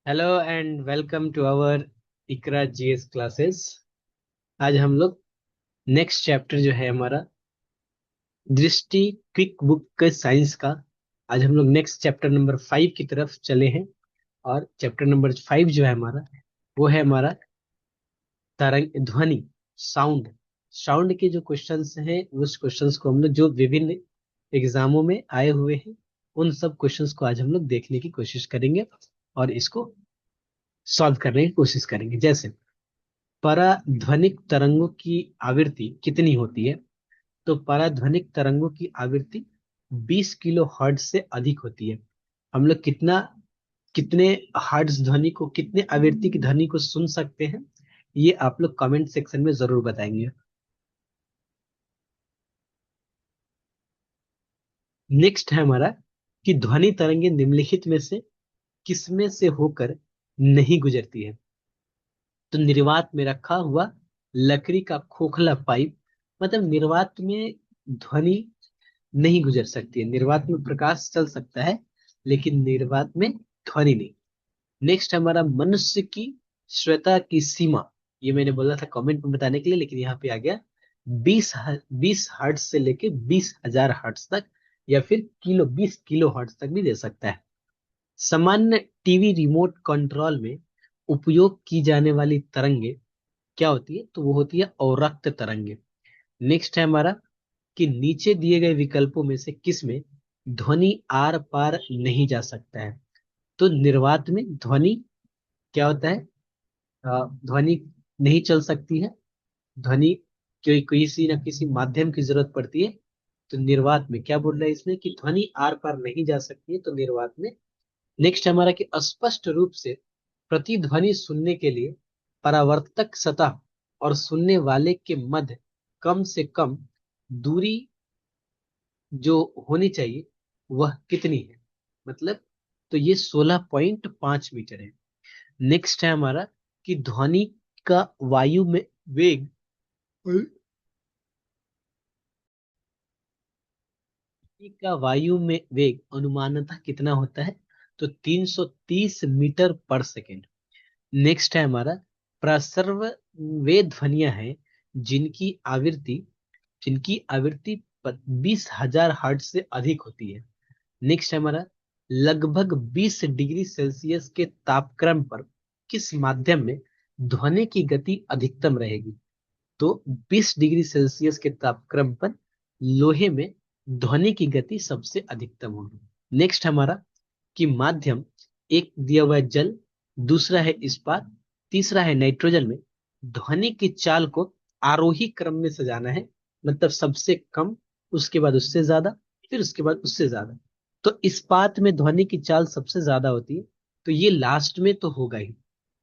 Hello and welcome to our Iqra GS classes. आज हम लोग नेक्स्ट चैप्टर जो है हमारा दृष्टि क्विक बुक के साइंस का। आज हम लोग नेक्स्ट चैप्टर नंबर 5 की तरफ चले हैं। और चैप्टर नंबर 5 जो है हमारा वो है हमारा तरंग ध्वनि, साउंड। साउंड के जो क्वेश्चंस हैं उस क्वेश्चंस को हम लोग जो विभिन्न एग्जामों में आए हुए हैं उन सब क्वेश्चंस को आज हम लोग देखने की कोशिश करेंगे और इसको सॉल्व करने की कोशिश करेंगे। जैसे पराध्वनिक तरंगों की आवृत्ति कितनी होती है? तो पराध्वनिक तरंगों की आवृत्ति 20 किलो हर्ट्ज से अधिक होती है। हम लोग कितने हर्ट्ज ध्वनि को, कितने आवृत्ति की ध्वनि को सुन सकते हैं, ये आप लोग कमेंट सेक्शन में जरूर बताएंगे। नेक्स्ट है हमारा कि ध्वनि तरंगे निम्नलिखित में से किसमें से होकर नहीं गुजरती है? तो निर्वात में रखा हुआ लकड़ी का खोखला पाइप, मतलब निर्वात में ध्वनि नहीं गुजर सकती है। निर्वात में प्रकाश चल सकता है लेकिन निर्वात में ध्वनि नहीं। नेक्स्ट हमारा मनुष्य की श्वेता की सीमा, ये मैंने बोला था कमेंट में बताने के लिए लेकिन यहाँ पे आ गया। 20 हर्ट्ज से लेके 20,000 हर्ट्ज तक, या फिर 20 किलो हर्ट्ज तक भी दे सकता है। सामान्य टीवी रिमोट कंट्रोल में उपयोग की जाने वाली तरंगे क्या होती है? तो वो होती है अवरक्त तरंगे। नेक्स्ट है हमारा कि नीचे दिए गए विकल्पों में से किसमें ध्वनि आर पार नहीं जा सकता है? तो निर्वात में ध्वनि क्या होता है? ध्वनि नहीं चल सकती है। ध्वनि कोई किसी ना किसी माध्यम की जरूरत पड़ती है। तो निर्वात में क्या बोल रहा है इसमें कि ध्वनि आर पार नहीं जा सकती है, तो निर्वात में। नेक्स्ट हमारा कि स्पष्ट रूप से प्रतिध्वनि सुनने के लिए परावर्तक सतह और सुनने वाले के मध्य कम से कम दूरी जो होनी चाहिए वह कितनी है? मतलब तो ये 16.5 मीटर है। नेक्स्ट है हमारा कि ध्वनि का वायु में वेग, ध्वनि का वायु में वेग अनुमानतः कितना होता है? तो 330 मीटर पर सेकेंड। नेक्स्ट है हमारा प्रसर्व वे ध्वनियां हैं जिनकी आवृत्ति जिनकी आवृत्ति 20,000 हर्ट्ज से अधिक होती है। नेक्स्ट है हमारा लगभग 20 डिग्री सेल्सियस के तापक्रम पर किस माध्यम में ध्वनि की गति अधिकतम रहेगी? तो 20 डिग्री सेल्सियस के तापक्रम पर लोहे में ध्वनि की गति सबसे अधिकतम होगी। नेक्स्ट हमारा कि माध्यम, एक दिया हुआ है जल, दूसरा है इस्पात, तीसरा है नाइट्रोजन में ध्वनि की चाल को आरोही क्रम में सजाना है। मतलब सबसे कम, उसके बाद उससे ज्यादा, फिर उसके बाद उससे ज्यादा। तो इस्पात में ध्वनि की चाल सबसे ज्यादा होती है, तो ये लास्ट में तो होगा ही।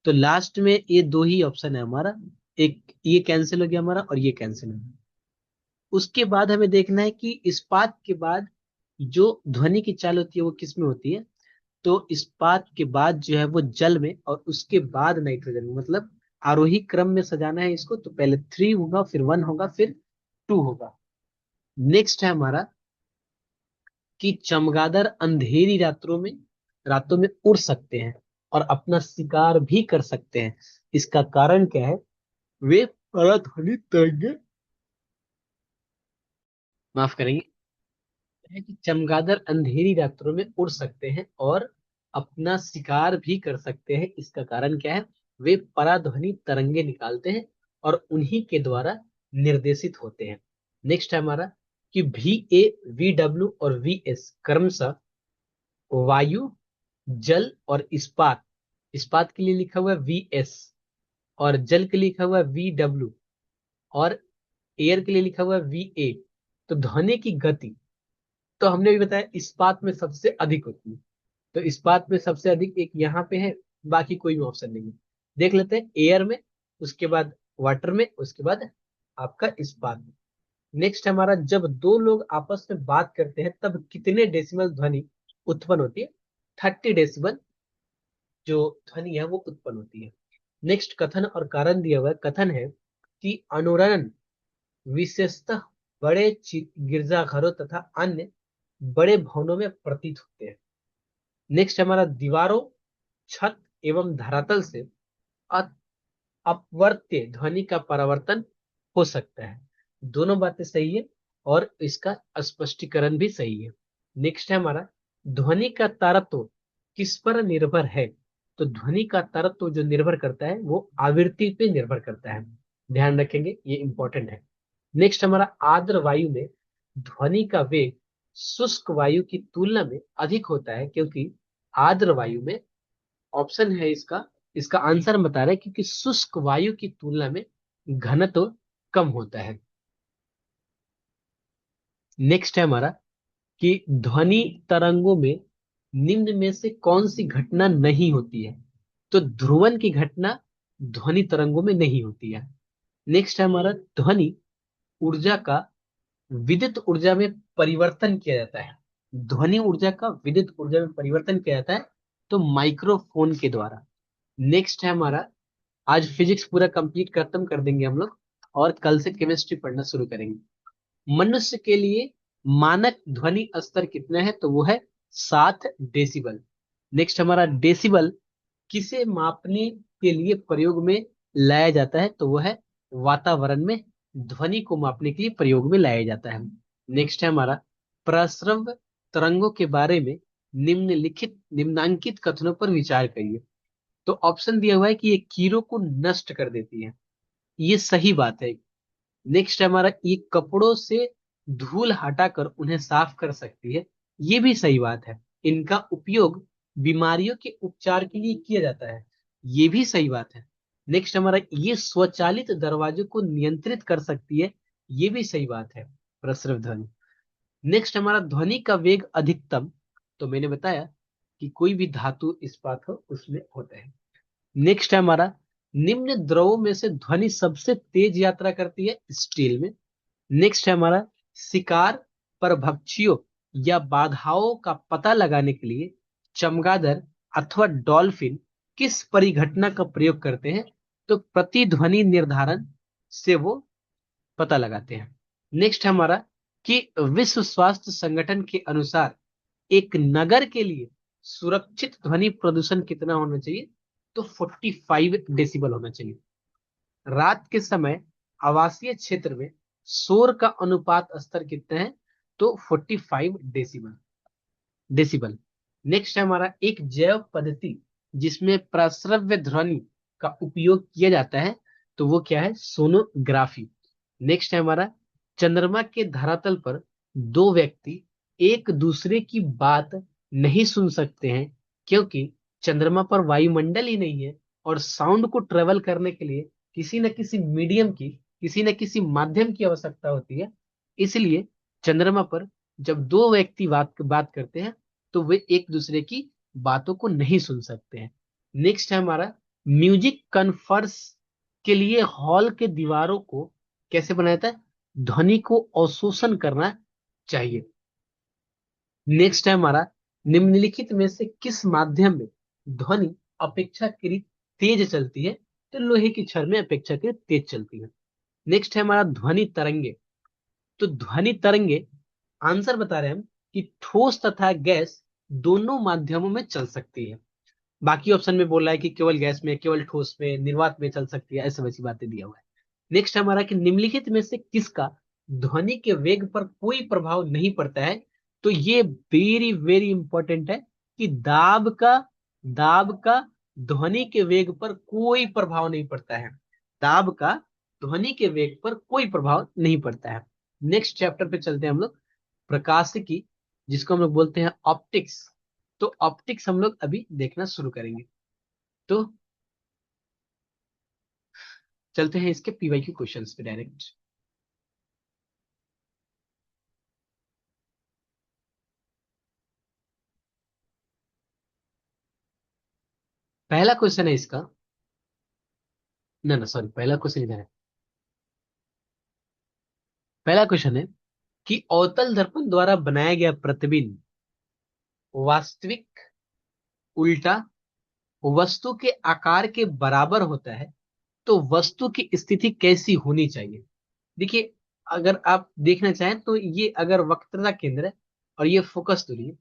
तो लास्ट में ये दो ही ऑप्शन है हमारा। एक ये कैंसिल हो गया हमारा और ये कैंसिल हो गया। उसके बाद हमें देखना है कि इस्पात के बाद जो ध्वनि की चाल होती है वो किस में होती है? तो इस्पात के बाद जो है वो जल में, और उसके बाद नाइट्रोजन में। मतलब आरोही क्रम में सजाना है इसको, तो पहले 3 होगा, फिर 1 होगा, फिर 2 होगा। नेक्स्ट है हमारा कि चमगादड़ अंधेरी रातों में उड़ सकते हैं और अपना शिकार भी कर सकते हैं। इसका कारण क्या है? वे पराध्वनि तरंगे, माफ करेंगे, है कि चमगादड़ अंधेरी रात्रों में उड़ सकते हैं और अपना शिकार भी कर सकते हैं। इसका कारण क्या है? वे पराध्वनि तरंगे निकालते हैं और उन्हीं के द्वारा निर्देशित होते हैं। नेक्स्ट है हमारा कि VA, VW और VS क्रमशः वायु, जल और इस्पात। इस्पात के लिए लिखा हुआ है VS, और जल के लिए लिखा हुआ है VW, और एयर के लिए लिखा हुआ है VA। तो ध्वनि की गति तो हमने भी बताया इस्पात में सबसे अधिक होती है। तो इस्पात में सबसे अधिक एक यहाँ पे है, बाकी कोई भी ऑप्शन नहीं है। देख लेते हैं एयर में, उसके बाद वाटर में, उसके बाद आपका इस्पात में। नेक्स्ट हमारा जब दो लोग आपस में बात करते हैं तब कितने डेसिबल ध्वनि उत्पन्न होती है? 30 डेसिबल जो ध्वनि है वो उत्पन्न होती है। नेक्स्ट कथन और कारण दिया हुआ है। कथन है कि अनुरणन विशेषतः बड़े गिरजाघरों तथा अन्य बड़े भवनों में प्रतीत होते हैं। नेक्स्ट हमारा दीवारों, छत एवं धरातल से अ- अपवर्त्य ध्वनि का परावर्तन हो सकता है। दोनों बातें सही है और इसका स्पष्टीकरण भी सही है। नेक्स्ट है हमारा, ध्वनि का तारत्व किस पर निर्भर है? तो ध्वनि का तारत्व जो निर्भर करता है वो आवृत्ति पे निर्भर करता है। ध्यान रखेंगे, ये इंपॉर्टेंट है। नेक्स्ट हमारा, आर्द्र वायु में ध्वनि का वेग शुष्क वायु की तुलना में अधिक होता है, क्योंकि आर्द्र वायु में, ऑप्शन है इसका, इसका आंसर बता रहे हैं क्योंकि शुष्क वायु की तुलना में घनत्व कम होता है। नेक्स्ट है हमारा कि ध्वनि तरंगों में निम्न में से कौन सी घटना नहीं होती है? तो ध्रुवन की घटना ध्वनि तरंगों में नहीं होती है। नेक्स्ट है हमारा, ध्वनि ऊर्जा का विद्युत ऊर्जा में परिवर्तन किया जाता है। ध्वनि ऊर्जा का विद्युत ऊर्जा में परिवर्तन किया जाता है, तो माइक्रोफोन के द्वारा। नेक्स्ट है हमारा, आज फिजिक्स पूरा कंप्लीट खत्म कर देंगे हम लोग और कल से केमिस्ट्री पढ़ना शुरू करेंगे। मनुष्य के लिए मानक ध्वनि स्तर कितना है? तो वो है 7 डेसिबल। नेक्स्ट हमारा, डेसिबल किसे मापने के लिए प्रयोग में लाया जाता है? तो वो है वातावरण में ध्वनि को मापने के लिए प्रयोग में लाया जाता है। नेक्स्ट है हमारा, प्रसरव तरंगों के बारे में निम्नलिखित निम्नांकित कथनों पर विचार करिए। तो ऑप्शन दिया हुआ है कि ये कीड़ों को नष्ट कर देती है, ये सही बात है। नेक्स्ट हमारा, ये कपड़ों से धूल हटाकर उन्हें साफ कर सकती है, ये भी सही बात है। इनका उपयोग बीमारियों के उपचार के लिए किया जाता है, ये भी सही बात है। नेक्स्ट हमारा, ये स्वचालित दरवाजों को नियंत्रित कर सकती है, ये भी सही बात है, प्रसरव ध्वनि। नेक्स्ट हमारा, ध्वनि का वेग अधिकतम, तो मैंने बताया कि कोई भी धातु इस्पात हो उसमें होता है। नेक्स्ट है हमारा, निम्न द्रवों में से ध्वनि सबसे तेज यात्रा करती है, स्टील में। नेक्स्ट है हमारा, शिकार परभक्षियों या बाधाओं का पता लगाने के लिए चमगादड़ अथवा डॉल्फिन किस परिघटना का प्रयोग करते हैं? तो प्रतिध्वनि निर्धारण से वो पता लगाते हैं। नेक्स्ट है हमारा कि विश्व स्वास्थ्य संगठन के अनुसार एक नगर के लिए सुरक्षित ध्वनि प्रदूषण कितना होना चाहिए? तो 45 डेसिबल होना चाहिए। रात के समय आवासीय क्षेत्र में शोर का अनुपात स्तर कितना है? तो 45 डेसिबल। नेक्स्ट है हमारा, एक जैव पद्धति जिसमें प्रस्रव्य ध्वनि का उपयोग किया जाता है, तो वो क्या है? सोनोग्राफी। नेक्स्ट है हमारा, चंद्रमा के धरातल पर दो व्यक्ति एक दूसरे की बात नहीं सुन सकते हैं, क्योंकि चंद्रमा पर वायुमंडल ही नहीं है और साउंड को ट्रेवल करने के लिए किसी न किसी मीडियम की, किसी न किसी माध्यम की आवश्यकता होती है। इसलिए चंद्रमा पर जब दो व्यक्ति बात बात करते हैं तो वे एक दूसरे की बातों को नहीं सुन सकते हैं। नेक्स्ट है हमारा, म्यूजिक कन्फर्स के लिए हॉल के दीवारों को कैसे बनाया था? ध्वनि को अवशोषण करना चाहिए। नेक्स्ट है हमारा, निम्नलिखित में से किस माध्यम में ध्वनि अपेक्षाकृत तेज चलती है? तो लोहे की छड़ में अपेक्षाकृत तेज चलती है। नेक्स्ट है हमारा, ध्वनि तरंगे। तो ध्वनि तरंगे, आंसर बता रहे हैं हम कि ठोस तथा गैस दोनों माध्यमों में चल सकती है। बाकी ऑप्शन में बोल रहा है कि केवल गैस में, केवल ठोस में, निर्वात में चल सकती है, ऐसे वैसी बातें दिया हुआ है। नेक्स्ट हमारा कि निम्नलिखित में से किसका ध्वनि के वेग पर कोई प्रभाव नहीं पड़ता है? तो ये वेरी वेरी इंपॉर्टेंट है कि दाब का ध्वनि के वेग पर कोई प्रभाव नहीं पड़ता है। दाब का ध्वनि के वेग पर कोई प्रभाव नहीं पड़ता है। नेक्स्ट चैप्टर पे चलते हैं हम लोग, प्रकाशिकी, जिसको हम लोग बोलते हैं ऑप्टिक्स। तो ऑप्टिक्स हम लोग अभी देखना शुरू करेंगे। तो चलते हैं इसके पीवाईक्यू क्वेश्चंस पे डायरेक्ट। पहला क्वेश्चन है इसका, ना ना सॉरी, पहला क्वेश्चन इधर है। पहला क्वेश्चन है कि अवतल दर्पण द्वारा बनाया गया प्रतिबिंब वास्तविक, उल्टा, वस्तु के आकार के बराबर होता है, तो वस्तु की स्थिति कैसी होनी चाहिए? देखिए, अगर आप देखना चाहें तो ये अगर वक्रता केंद्र है और ये फोकस दूरी है,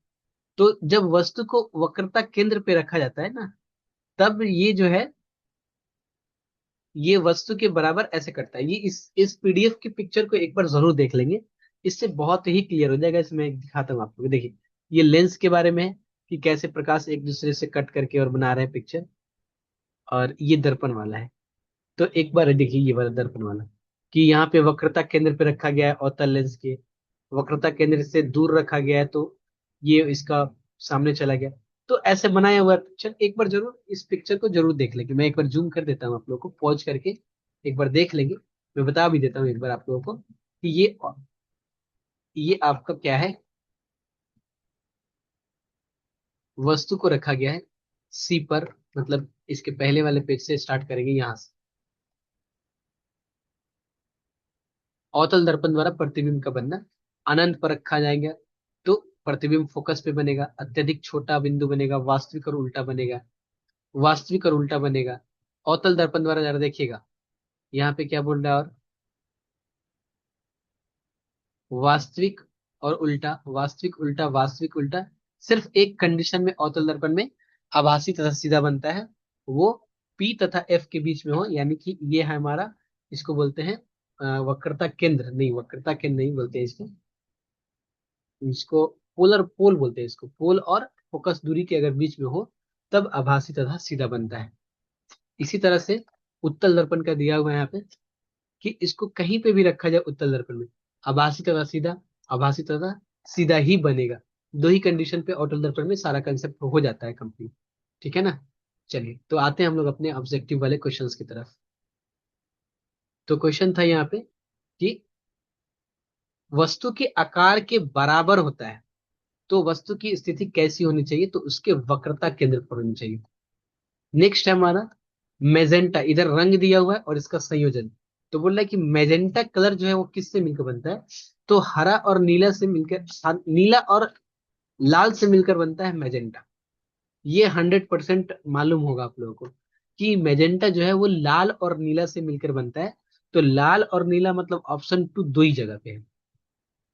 तो जब वस्तु को वक्रता केंद्र पे रखा जाता है ना, तब ये जो है ये वस्तु के बराबर ऐसे करता है। ये इस पीडीएफ की पिक्चर को एक बार जरूर देख लेंगे, इससे बहुत ही क्लियर हो जाएगा। इसमें एक दिखाता हूँ आपको, देखिए ये लेंस के बारे में है कि कैसे प्रकाश एक दूसरे से कट करके और बना रहे हैं पिक्चर। और ये दर्पण वाला है। तो एक बार देखिए ये वाला दर्पण वाला, कि यहाँ पे वक्रता केंद्र पे रखा गया है अवतल लेंस के, वक्रता केंद्र से दूर रखा गया है, तो ये इसका सामने चला गया। तो ऐसे बनाया हुआ पिक्चर एक बार जरूर इस पिक्चर को जरूर देख लेंगे। मैं एक बार जूम कर देता हूँ आप लोगों को, पॉज करके एक बार देख लेंगे। मैं बता भी देता हूँ एक बार आप लोगों को कि ये आपका क्या है, वस्तु को रखा गया है सी पर, मतलब इसके पहले वाले पेज से स्टार्ट करेंगे यहाँ से। अवतल दर्पण द्वारा प्रतिबिंब का बनना, अनंत पर रखा जाएगा तो प्रतिबिंब फोकस पे बनेगा, अत्यधिक छोटा बिंदु बनेगा, वास्तविक और उल्टा बनेगा, वास्तविक और उल्टा बनेगा। अवतल दर्पण द्वारा जरा देखिएगा यहाँ पे क्या बोल रहा है, और वास्तविक और उल्टा, वास्तविक उल्टा, वास्तविक उल्टा। सिर्फ एक कंडीशन में अवतल दर्पण में आभासी तथा सीधा बनता है, वो पी तथा एफ के बीच में हो, यानी कि ये है हमारा, इसको बोलते हैं वक्रता केंद्र, नहीं वक्रता केंद्र नहीं बोलते हैं इसको, इसको पोलर पोल बोलते हैं इसको, पोल और फोकस दूरी के अगर बीच में हो तब आभासी तथा सीधा बनता है। इसी तरह से उत्तल दर्पण का दिया हुआ है यहाँ पे कि इसको कहीं पे भी रखा जाए उत्तल दर्पण में, आभासी तथा सीधा, आभासी तथा सीधा ही बनेगा। दो ही कंडीशन पे अवतल दर्पण में सारा कंसेप्ट हो जाता है कंप्लीट। ठीक है ना। चलिए तो आते हैं हम लोग अपने ऑब्जेक्टिव वाले क्वेश्चंस की तरफ। तो क्वेश्चन था यहाँ पे कि वस्तु के आकार के बराबर होता है तो वस्तु की स्थिति कैसी होनी चाहिए, तो उसके वक्रता केंद्र पर होनी चाहिए। नेक्स्ट है हमारा मैजेंटा, इधर रंग दिया हुआ है और इसका संयोजन। तो बोल रहा है कि मैजेंटा कलर जो है वो किससे मिलकर बनता है, तो हरा और नीला से मिलकर, नीला और लाल से मिलकर बनता है मैजेंटा। ये 100% मालूम होगा आप लोगों को कि मैजेंटा जो है वो लाल और नीला से मिलकर बनता है। तो लाल और नीला मतलब ऑप्शन टू दो ही जगह पे है।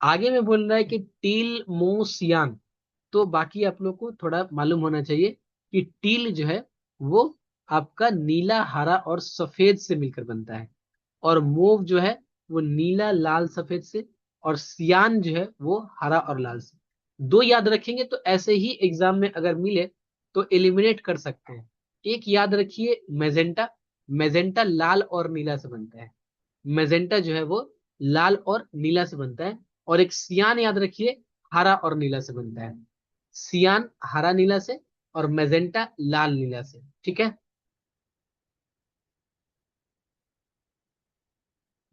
आगे में बोल रहा है कि टील मोसियान, तो बाकी आप लोग को थोड़ा मालूम होना चाहिए कि टील जो है वो आपका नीला हरा और सफेद से मिलकर बनता है, और मोव जो है वो नीला लाल सफेद से, और सियान जो है वो हरा और लाल से। दो याद रखेंगे तो ऐसे ही एग्जाम में अगर मिले तो एलिमिनेट कर सकते हैं। एक याद रखिए मैजेंटा, मैजेंटा लाल और नीला से बनता है, मैजेंटा जो है वो लाल और नीला से बनता है। और एक सियान याद रखिए हरा और नीला से बनता है, सियान हरा नीला से और मैजेंटा लाल नीला से। ठीक है।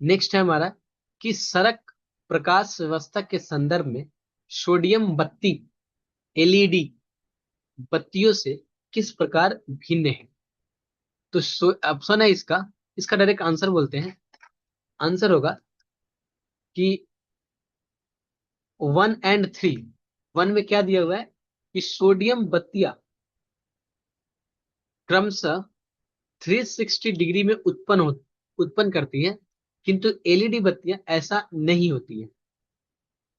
नेक्स्ट है हमारा कि सड़क प्रकाश व्यवस्था के संदर्भ में सोडियम बत्ती एलईडी बत्तियों से किस प्रकार भिन्न है। तो ऑप्शन है इसका, इसका डायरेक्ट आंसर बोलते हैं। आंसर होगा कि 1 और 3। वन में क्या दिया हुआ है कि सोडियम बत्तियां क्रमशः 360 डिग्री में उत्पन्न करती हैं, किंतु एलईडी बत्तियां ऐसा नहीं होती है।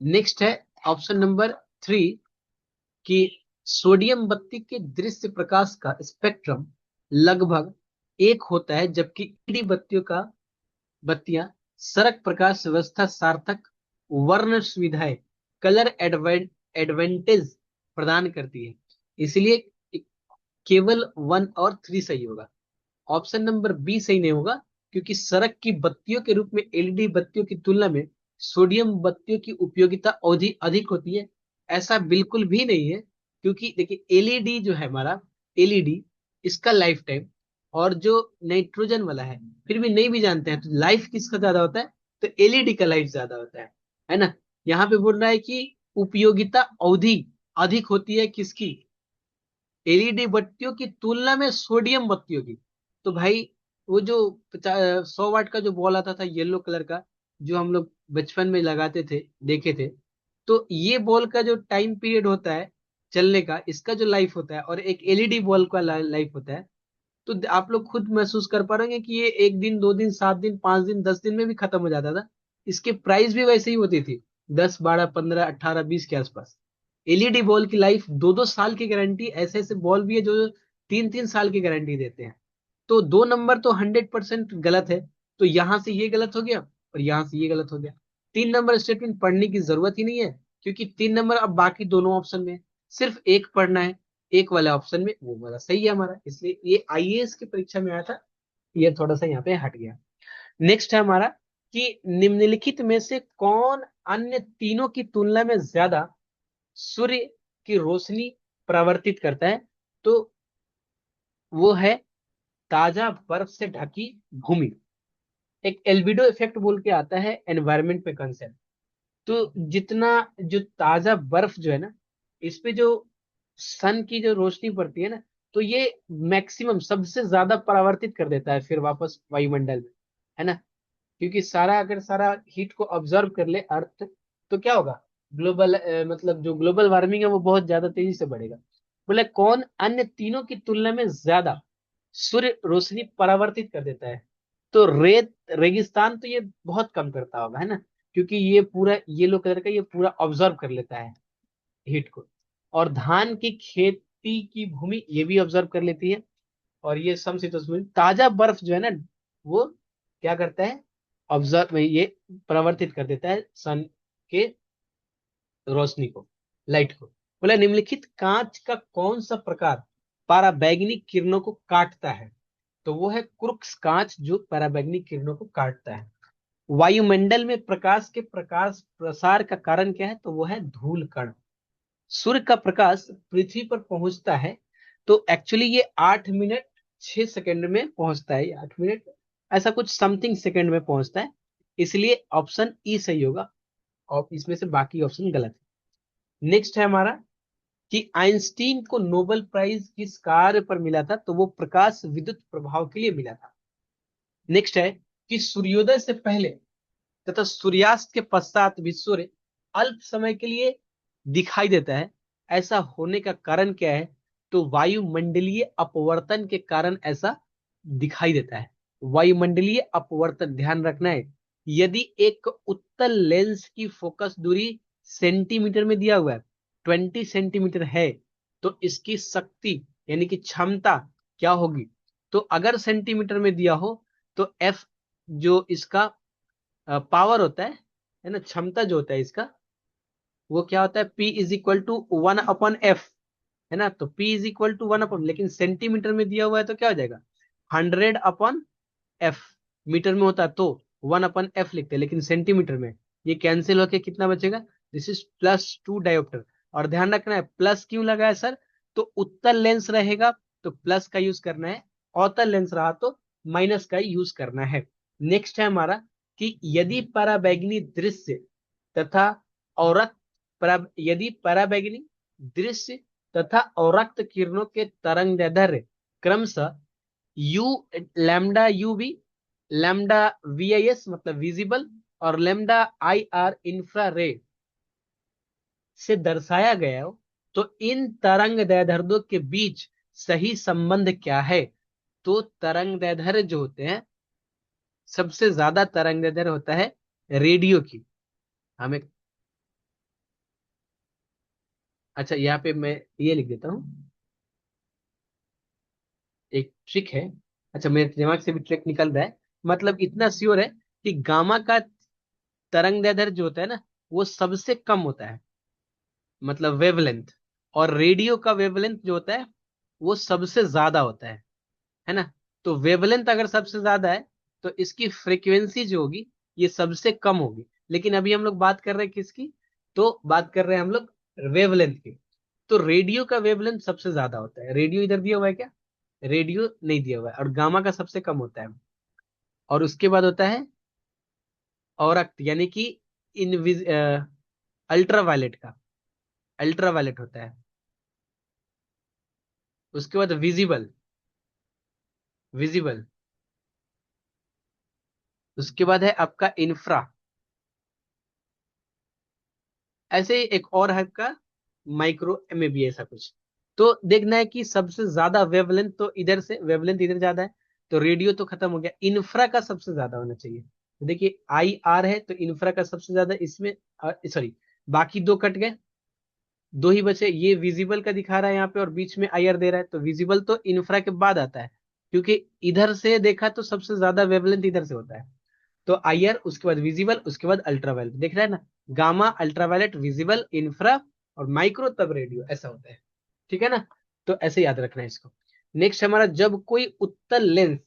नेक्स्ट है ऑप्शन नंबर 3 कि सोडियम बत्ती के दृश्य प्रकाश का स्पेक्ट्रम लगभग एक होता है, जबकि एलईडी बत्तियों का बत्तियां सड़क प्रकाश व्यवस्था सार्थक वर्ण सुविधाएं कलर एडवांटेज प्रदान करती है। इसलिए केवल 1 और 3 सही होगा। ऑप्शन नंबर बी सही नहीं होगा, क्योंकि सड़क की बत्तियों के रूप में एलईडी बत्तियों की तुलना में सोडियम बत्तियों की उपयोगिता अवधि अधिक होती है। ऐसा बिल्कुल भी नहीं है, क्योंकि देखिए एलईडी जो है हमारा, एलईडी इसका लाइफ टाइम, और जो नाइट्रोजन वाला है फिर भी नहीं भी जानते हैं, तो लाइफ किसका ज्यादा होता है, तो एलईडी का लाइफ ज्यादा होता है ना। यहाँ पे बोल रहा है कि उपयोगिता अवधि अधिक होती है किसकी, एलईडी बत्तियों की तुलना में सोडियम बत्तियों की। तो भाई वो जो 100 वाट का जो बॉल आता था येलो कलर का, जो हम लोग बचपन में लगाते थे, देखे थे, तो ये बॉल का जो टाइम पीरियड होता है चलने का, इसका जो लाइफ होता है, और एक एलईडी बॉल का लाइफ होता है, तो आप लोग खुद महसूस कर पा रहे हैं कि ये 1 दिन 2 दिन 7 दिन 5 दिन 10 दिन में भी खत्म हो जाता था। इसके प्राइस भी वैसे ही होती थी, 10 12 15 18 20 के आसपास। एलईडी बॉल की लाइफ 2 2 साल की गारंटी, ऐसे ऐसे बॉल भी है जो तीन तीन साल की गारंटी देते हैं। तो 2 नंबर तो 100% गलत है, तो यहां से ये गलत हो गया और यहां से ये गलत हो गया। 3 नंबर स्टेटमेंट पढ़ने की जरूरत ही नहीं है, क्योंकि 3 नंबर अब बाकी दोनों ऑप्शन में है। सिर्फ एक पढ़ना है, एक वाले ऑप्शन में वो वाला सही है हमारा, इसलिए ये आईएएस की परीक्षा में आया था। ये थोड़ा सा यहाँ पे हट गया। नेक्स्ट है हमारा कि निम्नलिखित में से कौन अन्य तीनों की तुलना में ज्यादा सूर्य की रोशनी परावर्तित करता है। तो वो है ताजा बर्फ से ढकी भूमि। एक एल्बिडो इफेक्ट बोल के आता है एनवायरमेंट पे कंसेप्ट। तो जितना जो ताजा बर्फ जो है ना, इस पे जो सन की जो रोशनी पड़ती है ना, तो ये मैक्सिमम सबसे ज्यादा परावर्तित कर देता है फिर वापस वायुमंडल में, है ना। क्योंकि सारा अगर सारा हीट को ऑब्जर्व कर ले अर्थ, तो क्या होगा, ग्लोबल मतलब जो ग्लोबल वार्मिंग है वो बहुत ज्यादा तेजी से बढ़ेगा। बोले कौन अन्य तीनों की तुलना में ज्यादा सूर्य रोशनी परावर्तित कर देता है। तो रेगिस्तान तो ये बहुत कम करता होगा, है ना, क्योंकि ये पूरा येलो कलर का ये पूरा ऑब्जर्व कर लेता है हीट को। और धान की खेती की भूमि ये भी ऑब्जर्व कर लेती है। और ये समशीतोष्ण ताजा बर्फ जो है ना, वो क्या करता है, ऑब्जर्व ये परावर्तित कर देता है सन के रोशनी को, लाइट को। बोला निम्नलिखित कांच का कौन सा प्रकार पराबैंगनी किरणों को काटता है। तो वो है क्रुक्स कांच, जो पराबैंगनी किरणों को काटता है। वायुमंडल में प्रकाश के प्रकाश प्रसार का कारण क्या है, तो वो है धूल कण। सूर्य का प्रकाश पृथ्वी पर पहुंचता है, तो एक्चुअली ये 8 मिनट 6 सेकंड में पहुंचता है, 8 मिनट ऐसा कुछ समथिंग सेकंड में पहुंचता है। इसलिए ऑप्शन ई सही होगा, और इसमें से बाकी ऑप्शन गलत है। नेक्स्ट है हमारा कि आइंस्टीन को नोबेल प्राइज किस कार्य पर मिला था। तो वो प्रकाश विद्युत प्रभाव के लिए मिला था। नेक्स्ट है कि सूर्योदय से पहले तथा सूर्यास्त के पश्चात भी सूर्य अल्प समय के लिए दिखाई देता है। ऐसा होने का कारण क्या है। तो वायुमंडलीय अपवर्तन के कारण ऐसा दिखाई देता है। वायुमंडलीय अपवर्तन ध्यान रखना है। यदि एक उत्तल लेंस की फोकस दूरी सेंटीमीटर में दिया हुआ है, 20 सेंटीमीटर है, तो इसकी शक्ति यानी कि क्षमता क्या होगी। तो अगर सेंटीमीटर में दिया हो, तो एफ जो इसका पावर होता है ना, क्षमता जो होता है इसका, वो क्या होता है, P is equal to 1/f, है ना। तो P इज इक्वल टू 1/, लेकिन सेंटीमीटर में दिया हुआ है तो क्या हो जाएगा, 100/f। मीटर में होता है तो 1/f लिखते हैं, लेकिन सेंटीमीटर में ये कैंसिल होके कितना बचेगा, दिस इज +2 डायोप्टर। और ध्यान रखना है प्लस क्यों लगा है सर, तो उत्तल लेंस रहेगा तो प्लस का यूज करना है, अवतल लेंस रहा तो माइनस का यूज करना है। नेक्स्ट है हमारा कि यदि पराबैंगनी दृश्य तथा औरक यदि पराबैंगनी दृश्य तथा औरक्त किरणों के तरंगदैर्ध्य क्रमशः U lambda U B, lambda V I S मतलब विजिबल, और लैम्डा आई आर इंफ्रारेड से दर्शाया गया हो, तो इन तरंग दैर्ध्यों के बीच सही संबंध क्या है। तो तरंग दैर्ध्य जो होते हैं, सबसे ज्यादा तरंग दैर्ध्य होता है रेडियो की। हमें अच्छा यहाँ पे मैं ये लिख देता हूँ, एक ट्रिक है। अच्छा मेरे दिमाग से भी ट्रिक निकल रहा है। मतलब इतना श्योर है कि गामा का तरंग दैर्ध्य जो होता है ना, वो सबसे कम होता है, मतलब वेवलेंथ। और रेडियो का वेवलेंथ जो होता है वो सबसे ज्यादा होता है ना। तो वेवलेंथ अगर सबसे ज्यादा है, तो इसकी फ्रीक्वेंसी जो होगी ये सबसे कम होगी। लेकिन अभी हम लोग बात कर रहे हैं किसकी, तो बात कर रहे हैं हम लोग वेवलेंथ की। तो रेडियो का वेवलेंथ सबसे ज्यादा होता है। रेडियो इधर दिया हुआ है क्या, रेडियो नहीं दिया हुआ है, और गामा का सबसे कम होता है। और उसके बाद होता है औरक्त यानी कि इनविज अल्ट्रावायलेट का, अल्ट्रावायलेट होता है। उसके बाद विजिबल, विजिबल। उसके बाद है आपका इंफ्रा। ऐसे ही एक और है आपका माइक्रो में भी ऐसा कुछ। तो देखना है कि सबसे ज्यादा वेवलेंथ तो इधर से वेवलेंथ इधर ज्यादा है, तो रेडियो तो खत्म हो गया, इंफ्रा का सबसे ज्यादा होना चाहिए। तो देखिए आई आर है तो इंफ्रा का सबसे ज्यादा इसमें, सॉरी बाकी दो कट गए। दो ही बचे, ये विजिबल का दिखा रहा है यहाँ पे और बीच में आईआर दे रहा है, तो विजिबल तो इंफ्रा के बाद आता है, क्योंकि इधर से देखा तो सबसे ज्यादा वेवलेंथ इधर से होता है। तो आईआर, उसके बाद विजिबल, उसके बाद अल्ट्रावायलेट, देख रहा है ना, गामा, अल्ट्रावायलेट, विजिबल, इंफ्रा और माइक्रो, तब रेडियो, ऐसा होता है। ठीक है ना, तो ऐसे याद रखना है इसको। नेक्स्ट हमारा, जब कोई उत्तल लेंस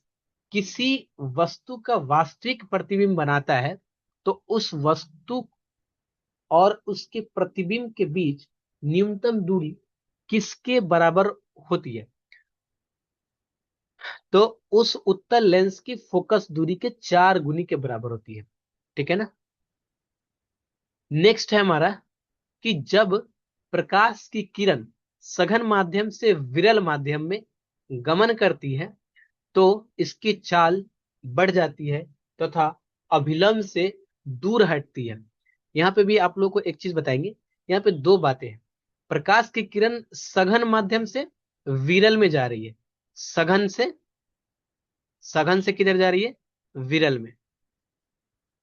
किसी वस्तु का वास्तविक प्रतिबिंब बनाता है, तो उस वस्तु और उसके प्रतिबिंब के बीच न्यूनतम दूरी किसके बराबर होती है? तो उस उत्तल लेंस की फोकस दूरी के 4 गुनी के बराबर होती है। ठीक है ना। नेक्स्ट है हमारा कि जब प्रकाश की किरण सघन माध्यम से विरल माध्यम में गमन करती है, तो इसकी चाल बढ़ जाती है तथा अभिलंब से दूर हटती है। यहाँ पे भी आप लोगों को एक चीज बताएंगे, यहाँ पे दो बातें हैं। प्रकाश की किरण सघन माध्यम से विरल में जा रही है, सघन से, सघन से किधर जा रही है? विरल में,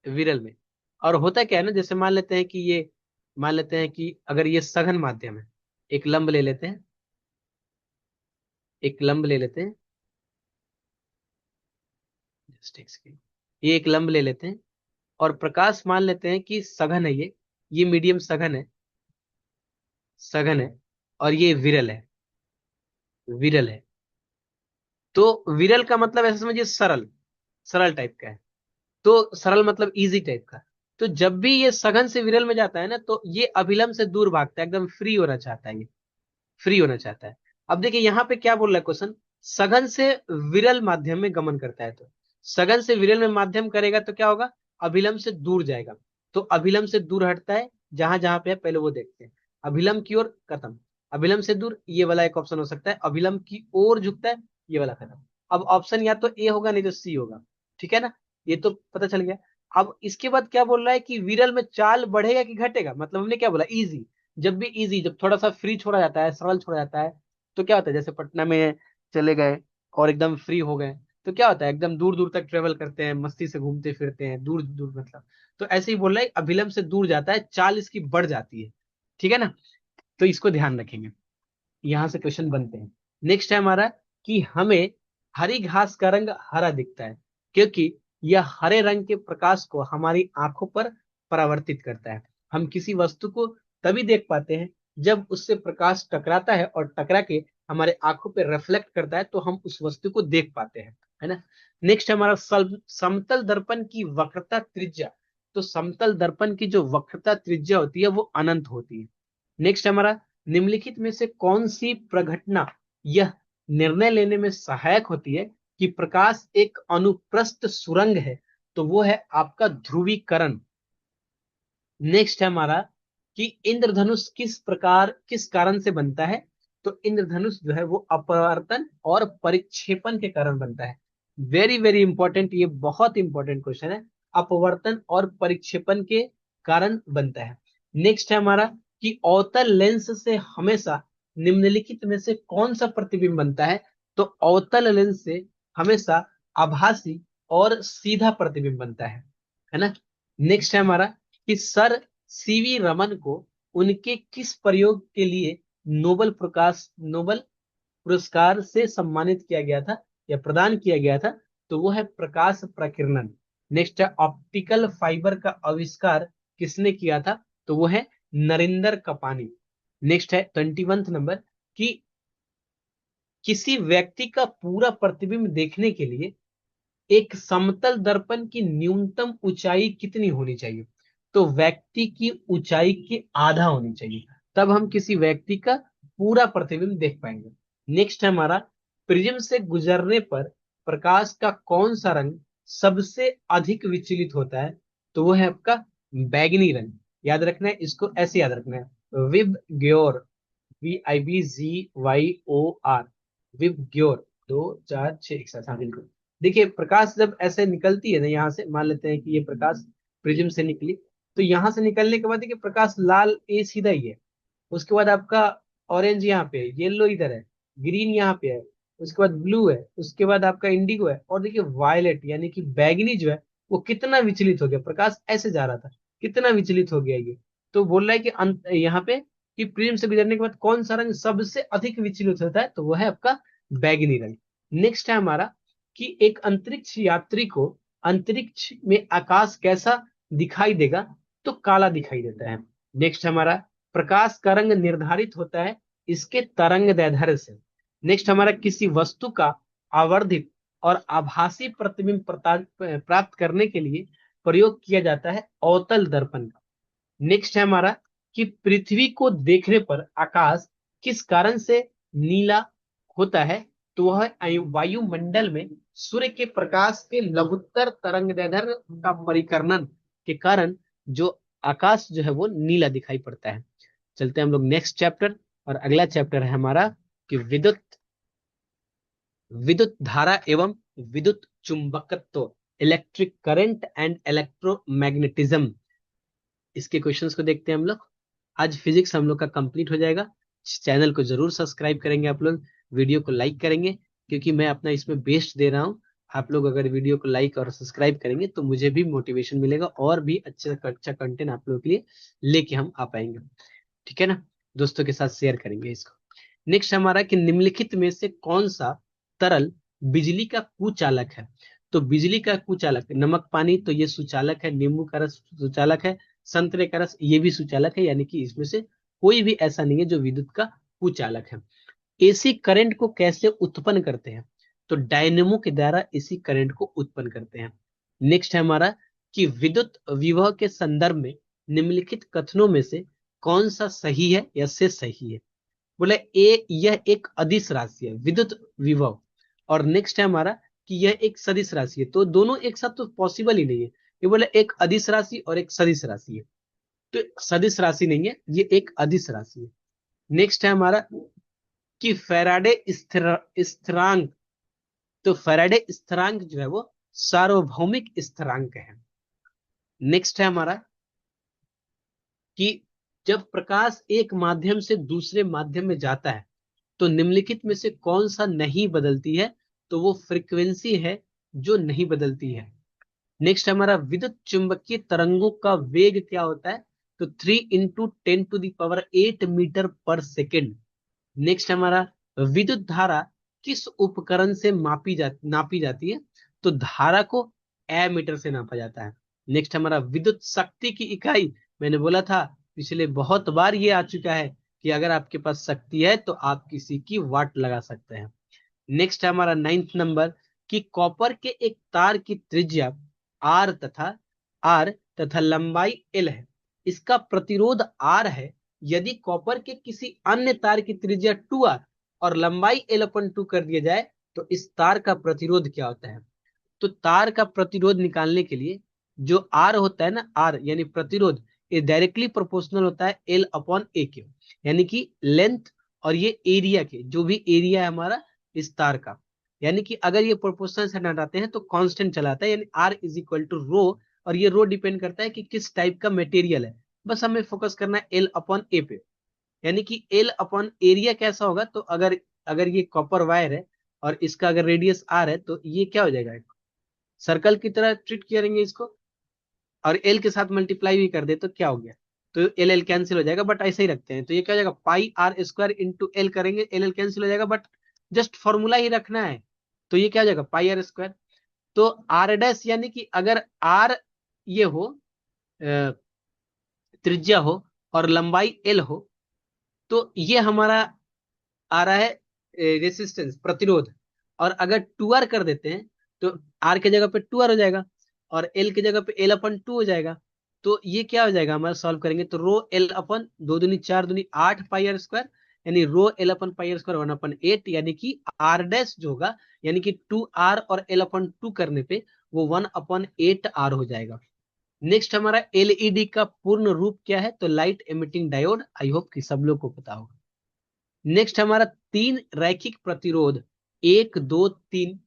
विरल में। और होता क्या है ना, जैसे मान लेते हैं कि ये, मान लेते हैं कि अगर ये सघन माध्यम है, एक लंब ले लेते हैं, एक लंब ले लेते हैं, जस्ट एक सेकेंड, ये एक लंब ले लेते हैं और प्रकाश मान लेते हैं कि सघन है, ये मीडियम सघन है, सघन है, और ये विरल है, विरल है। तो विरल का मतलब ऐसा समझिए सरल, सरल टाइप का है। तो सरल मतलब इजी टाइप का। तो जब भी ये सघन से विरल में जाता है ना, तो ये अभिलंब से दूर भागता है, एकदम फ्री होना चाहता है, ये फ्री होना चाहता है। अब देखिए यहाँ पे क्या बोल रहा है क्वेश्चन, सघन से विरल माध्यम में गमन करता है, तो सघन से विरल में माध्यम करेगा तो क्या होगा? अभिलंब से दूर जाएगा। तो अभिलंब से दूर हटता है, जहां जहां पे है पहले वो देखते हैं। अभिलंब की ओर खत्म, अभिलंब से दूर, ये वाला एक ऑप्शन हो सकता है। अभिलंब की ओर झुकता है, ये वाला खत्म। अब ऑप्शन या तो ए होगा, नहीं तो सी होगा। ठीक है ना, ये तो पता चल गया। अब इसके बाद क्या बोल रहा है कि विरल में चाल बढ़ेगा कि घटेगा, मतलब हमने क्या बोला, इजी। जब भी इजी, जब थोड़ा सा फ्री छोड़ा जाता है, सरल छोड़ा जाता है, तो क्या होता है, जैसे पटना में चले गए और एकदम फ्री हो गए, तो क्या होता है, एकदम दूर दूर तक ट्रेवल करते हैं, मस्ती से घूमते फिरते हैं, दूर दूर मतलब। तो ऐसे ही बोल रहा है, अभिलंब से दूर जाता है, चाल इसकी बढ़ जाती है। ठीक है ना, तो इसको ध्यान रखेंगे। यहां से क्वेश्चन बनते हैं। नेक्स्ट है हमारा कि हमें हरी घास का रंग हरा दिखता है, क्योंकि यह हरे रंग के प्रकाश को हमारी आंखों पर परावर्तित करता है। हम किसी वस्तु को तभी देख पाते हैं जब उससे प्रकाश टकराता है और टकरा के हमारे आंखों पे रिफ्लेक्ट करता है, तो हम उस वस्तु को देख पाते हैं, है ना। नेक्स्ट हमारा समतल दर्पण की वक्रता त्रिज्या। तो समतल दर्पण की जो वक्रता त्रिज्या होती है वो अनंत होती है। नेक्स्ट हमारा, निम्नलिखित में से कौन सी प्रघटना यह निर्णय लेने में सहायक होती है कि प्रकाश एक अनुप्रस्थ सुरंग है? तो वो है आपका ध्रुवीकरण। नेक्स्ट है हमारा कि इंद्रधनुष किस प्रकार, किस कारण से बनता है? तो इंद्रधनुष जो है वो अपवर्तन और परिक्षेपण के कारण बनता है। वेरी वेरी इंपॉर्टेंट, ये बहुत इंपॉर्टेंट क्वेश्चन है। अपवर्तन और परिक्षेपण के कारण बनता है। नेक्स्ट है हमारा कि अवतल लेंस से हमेशा निम्नलिखित में से कौन सा प्रतिबिंब बनता है? तो अवतल लेंस से हमेशा आभासी और सीधा प्रतिबिंब बनता है ना। नेक्स्ट है हमारा कि सर सीवी रमन को उनके किस प्रयोग के लिए नोबल पुरस्कार से सम्मानित किया गया था या प्रदान किया गया था? तो वो है प्रकाश प्रकीर्णन। नेक्स्ट है ऑप्टिकल फाइबर का आविष्कार किसने किया था? तो वो है नरेंद्र कपानी। नेक्स्ट है 21 नंबर कि किसी व्यक्ति का पूरा प्रतिबिंब देखने के लिए एक समतल दर्पण की न्यूनतम ऊंचाई कितनी होनी चाहिए? तो व्यक्ति की ऊंचाई के आधा होनी चाहिए, तब हम किसी व्यक्ति का पूरा प्रतिबिंब देख पाएंगे। नेक्स्ट है हमारा, प्रिज्म से गुजरने पर प्रकाश का कौन सा रंग सबसे अधिक विचलित होता है? तो वो है आपका बैगनी रंग। याद रखना है, इसको ऐसे याद रखना है, विब ग्योर, VIBGYOR, विब ग्योर, 2 4 6 एक साथ, हाँ बिल्कुल। देखिए प्रकाश जब ऐसे निकलती है ना, यहाँ से मान लेते हैं कि ये प्रकाश प्रिज्म से निकली, तो यहाँ से निकलने के बाद देखिए प्रकाश लाल ए सीधा ही है, उसके बाद आपका ऑरेंज यहाँ पे है, येलो इधर है, ग्रीन यहाँ पे है, उसके बाद ब्लू है, उसके बाद आपका इंडिगो है, और देखिए वायलेट यानी कि बैगनी जो है, वो कितना विचलित हो गया, प्रकाश ऐसे जा रहा था, कितना विचलित हो गया ये। तो बोल रहा है कि यहाँ पे कि प्रिज्म से गुजरने के बाद कौन सा रंग सबसे अधिक विचलित होता है, तो वो है आपका बैगनी रंग। नेक्स्ट है हमारा कि एक अंतरिक्ष यात्री को अंतरिक्ष में आकाश कैसा दिखाई देगा, तो काला दिखाई देता है। नेक्स्ट हमारा प्रकाश का रंग निर्धारित होता है इसके तरंग दैर्ध्य से। नेक्स्ट हमारा किसी वस्तु का आवर्धित और आभासी प्रतिबिंब प्राप्त करने के लिए प्रयोग किया जाता है अवतल दर्पण का। नेक्स्ट है हमारा कि पृथ्वी को देखने पर आकाश किस कारण से नीला होता है, तो वह वायुमंडल में सूर्य के प्रकाश के लघुत्तर तरंगदैर्ध्य का परिकर्णन के कारण जो आकाश जो है वो नीला दिखाई पड़ता है। चलते हैं हम लोग नेक्स्ट चैप्टर, और अगला चैप्टर है हमारा कि विद्युत विद्युत धारा एवं विद्युत चुंबकत्व, इलेक्ट्रिक करंट एंड इलेक्ट्रोमैग्नेटिज्म। इसके क्वेश्चंस को देखते हैं हम लोग। आज फिजिक्स हम लोग का कंप्लीट हो जाएगा। चैनल को जरूर सब्सक्राइब करेंगे आप लोग, वीडियो को लाइक करेंगे, क्योंकि मैं अपना इसमें बेस्ट दे रहा हूँ। आप लोग अगर वीडियो को लाइक और सब्सक्राइब करेंगे तो मुझे भी मोटिवेशन मिलेगा और भी अच्छा अच्छा कंटेंट आप लोगों के लिए लेके हम आ पाएंगे। ठीक है ना, दोस्तों के साथ शेयर करेंगे इसको। नेक्स्ट हमारा कि निम्नलिखित में से कौन सा तरल बिजली का कुचालक है, तो बिजली का कुचालक नमक पानी, तो ये सुचालक है। नींबू का रस सुचालक है। संतरे का रस ये भी सुचालक है, यानी कि इसमें से कोई भी ऐसा नहीं है जो विद्युत का कुचालक है। एसी करंट को कैसे उत्पन्न करते हैं, तो डायनेमो के द्वारा एसी करंट को उत्पन्न करते हैं। नेक्स्ट है हमारा कि विद्युत विभव के संदर्भ में निम्नलिखित कथनों में से कौन सा सही है या से सही है। बोले यह एक अदिश राशि है विद्युत विभव, और नेक्स्ट है हमारा कि यह एक सदिश राशि है। तो दोनों एक साथ तो पॉसिबल ही नहीं है। ये बोले एक अदिश राशि और एक सदिश राशि है, तो सदिश राशि नहीं है, ये एक अदिश राशि है। नेक्स्ट है हमारा कि फैराडे स्थिरांक, तो फैराडे स्थिरांक जो है वो सार्वभौमिक स्थिरांक है। नेक्स्ट है हमारा कि जब प्रकाश एक माध्यम से दूसरे माध्यम में जाता है तो निम्नलिखित में से कौन सा नहीं बदलती है, तो वो फ्रीक्वेंसी है जो नहीं बदलती है। नेक्स्ट हमारा विद्युत चुंबकीय तरंगों का वेग क्या होता है, तो 3 × 10⁸ मीटर पर सेकेंड। नेक्स्ट हमारा विद्युत धारा किस उपकरण से नापी जाती है, तो धारा को एमीटर से नापा जाता है। नेक्स्ट हमारा विद्युत शक्ति की इकाई, मैंने बोला था पिछले बहुत बार ये आ चुका है कि अगर आपके पास शक्ति है तो आप किसी की वाट लगा सकते हैं। नेक्स्ट है हमारा 9th नंबर कि कॉपर के एक तार की त्रिज्या आर तथा लंबाई एल है, इसका प्रतिरोध आर है। यदि कॉपर के किसी अन्य तार की त्रिज्या 2r और लंबाई l/2 कर दिया जाए तो इस तार का प्रतिरोध क्या होता है। तो तार का प्रतिरोध निकालने के लिए जो आर होता है ना, आर यानी प्रतिरोध, ये डायरेक्टली प्रोपोर्शनल होता है L/A के, यानी कि लेंथ और ये एरिया के, जो भी एरिया है हमारा इस तार का, यानी कि अगर ये प्रोपोर्शनल से हटाते हैं तो कांस्टेंट चलाता है, यानी R = रो, और ये रो डिपेंड करता है कि किस टाइप का मटेरियल है। बस हमें फोकस करना है L/A पे, यानी कि L/एरिया कैसा होगा, तो अगर अगर ये कॉपर वायर है और इसका अगर रेडियस R है तो ये क्या हो जाएगा, सर्कल की तरह ट्रीट करेंगे इसको, और एल के साथ मल्टीप्लाई भी कर दे तो क्या हो गया, तो एल एल कैंसिल हो जाएगा, बट ऐसे ही रखते हैं तो ये क्या हो जाएगा πr² करेंगे, एल एल कैंसिल हो जाएगा, बट जस्ट फॉर्मूला ही रखना है, तो ये क्या हो जाएगा πr²। तो आर डैश यानी कि अगर आर ये हो त्रिज्या हो और लंबाई एल हो, तो ये हमारा आ रहा है रेसिस्टेंस प्रतिरोध, और अगर 2r कर देते हैं तो r के जगह पे 2r हो जाएगा और l की जगह पे L/2 हो जाएगा। तो ये क्या हो जाएगा, हमारा सॉल्व करेंगे तो रो L/2 × 2 = 4 × 8 πr², यानी रो L/πr² 1/8, यानी कि r डैश जो होगा, यानी कि 2r और L/2 करने पे वो 1/8r हो जाएगा। नेक्स्ट हमारा एलईडी का पूर्ण रूप क्या है, तो light emitting diode. I hope कि सब लोग को पता होगा। नेक्स्ट हमारा 3 रैखिक प्रतिरोध 1 2 3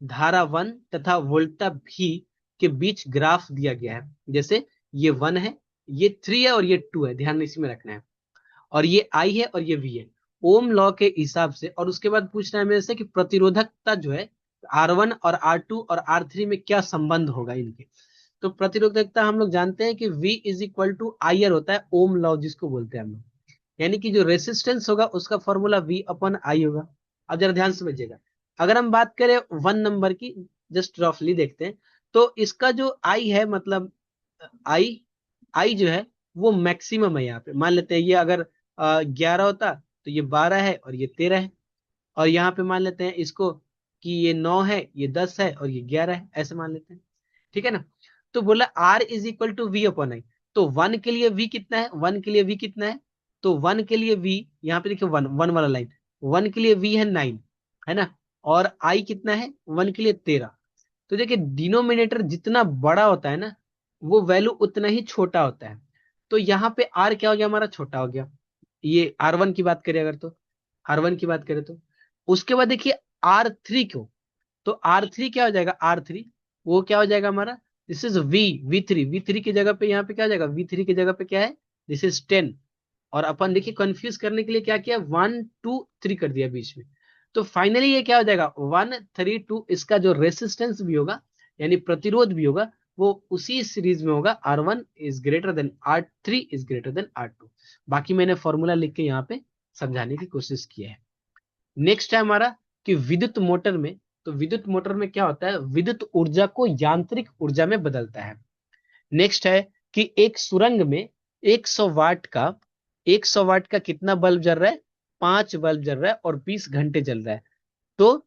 धारा 1 तथा वोल्टा V के बीच ग्राफ दिया गया है। जैसे ये 1 है, ये 3 है और ये 2 है, ध्यान इसी में रखना है, और ये I है और ये V है ओम लॉ के हिसाब से। और उसके बाद पूछना है मेरे से कि प्रतिरोधकता जो है R1 और R2 और R3 में क्या संबंध होगा इनके। तो प्रतिरोधकता हम लोग जानते हैं कि V = IR होता है, ओम लॉ जिसको बोलते हैं हम लोग, यानी कि जो रेसिस्टेंस होगा उसका फॉर्मूला V अपन I होगा। अब जरा ध्यान से समझिएगा, अगर हम बात करें 1 नंबर की, जस्ट रफली देखते हैं, तो इसका जो I है, मतलब आई आई जो है वो मैक्सिमम है। यहाँ पे मान लेते हैं ये अगर 11 होता तो ये 12 है और ये 13 है, और यहाँ पे मान लेते हैं इसको कि ये 9 है, ये 10 है और ये 11 है, ऐसे मान लेते हैं। ठीक है ना। तो बोला R is equal to V upon I. तो 1 के लिए V कितना है, 1 के लिए V कितना है, तो 1 के लिए V, यहाँ पे देखिए 1 1 वाला लाइन, 1 के लिए V है 9, है ना, और I कितना है 1 के लिए 13। तो देखिए डिनोमिनेटर जितना बड़ा होता है ना, वो वैल्यू उतना ही छोटा होता है। तो यहाँ पे R क्या हो गया, हमारा छोटा हो गया। ये R1 की बात करें अगर, तो R1 की बात करें तो उसके बाद देखिए R3 क्यों, तो R3 क्या हो जाएगा, R3 वो क्या हो जाएगा हमारा, दिस इज V3 की जगह पे यहाँ पे क्या हो जाएगा, V3 की जगह पे क्या है, दिस इज 10। और अपन देखिए कंफ्यूज करने के लिए क्या किया, 1 2 3 कर दिया बीच में। तो फाइनली ये क्या हो जाएगा, 1 3 2, इसका जो रेसिस्टेंस भी होगा यानी प्रतिरोध भी होगा, वो उसी सीरीज में होगा, R1 is greater than R3 is greater than R2। बाकी मैंने फॉर्मूला लिख के यहाँ पे समझाने की कोशिश की है। नेक्स्ट है हमारा कि विद्युत मोटर में, तो विद्युत मोटर में क्या होता है, विद्युत ऊर्जा को यांत्रिक ऊर्जा में बदलता है। नेक्स्ट है कि एक सुरंग में 100 वाट का 100 वाट का कितना बल्ब जल रहा है, 5 बल्ब जल रहा है और 20 घंटे जल रहा है। तो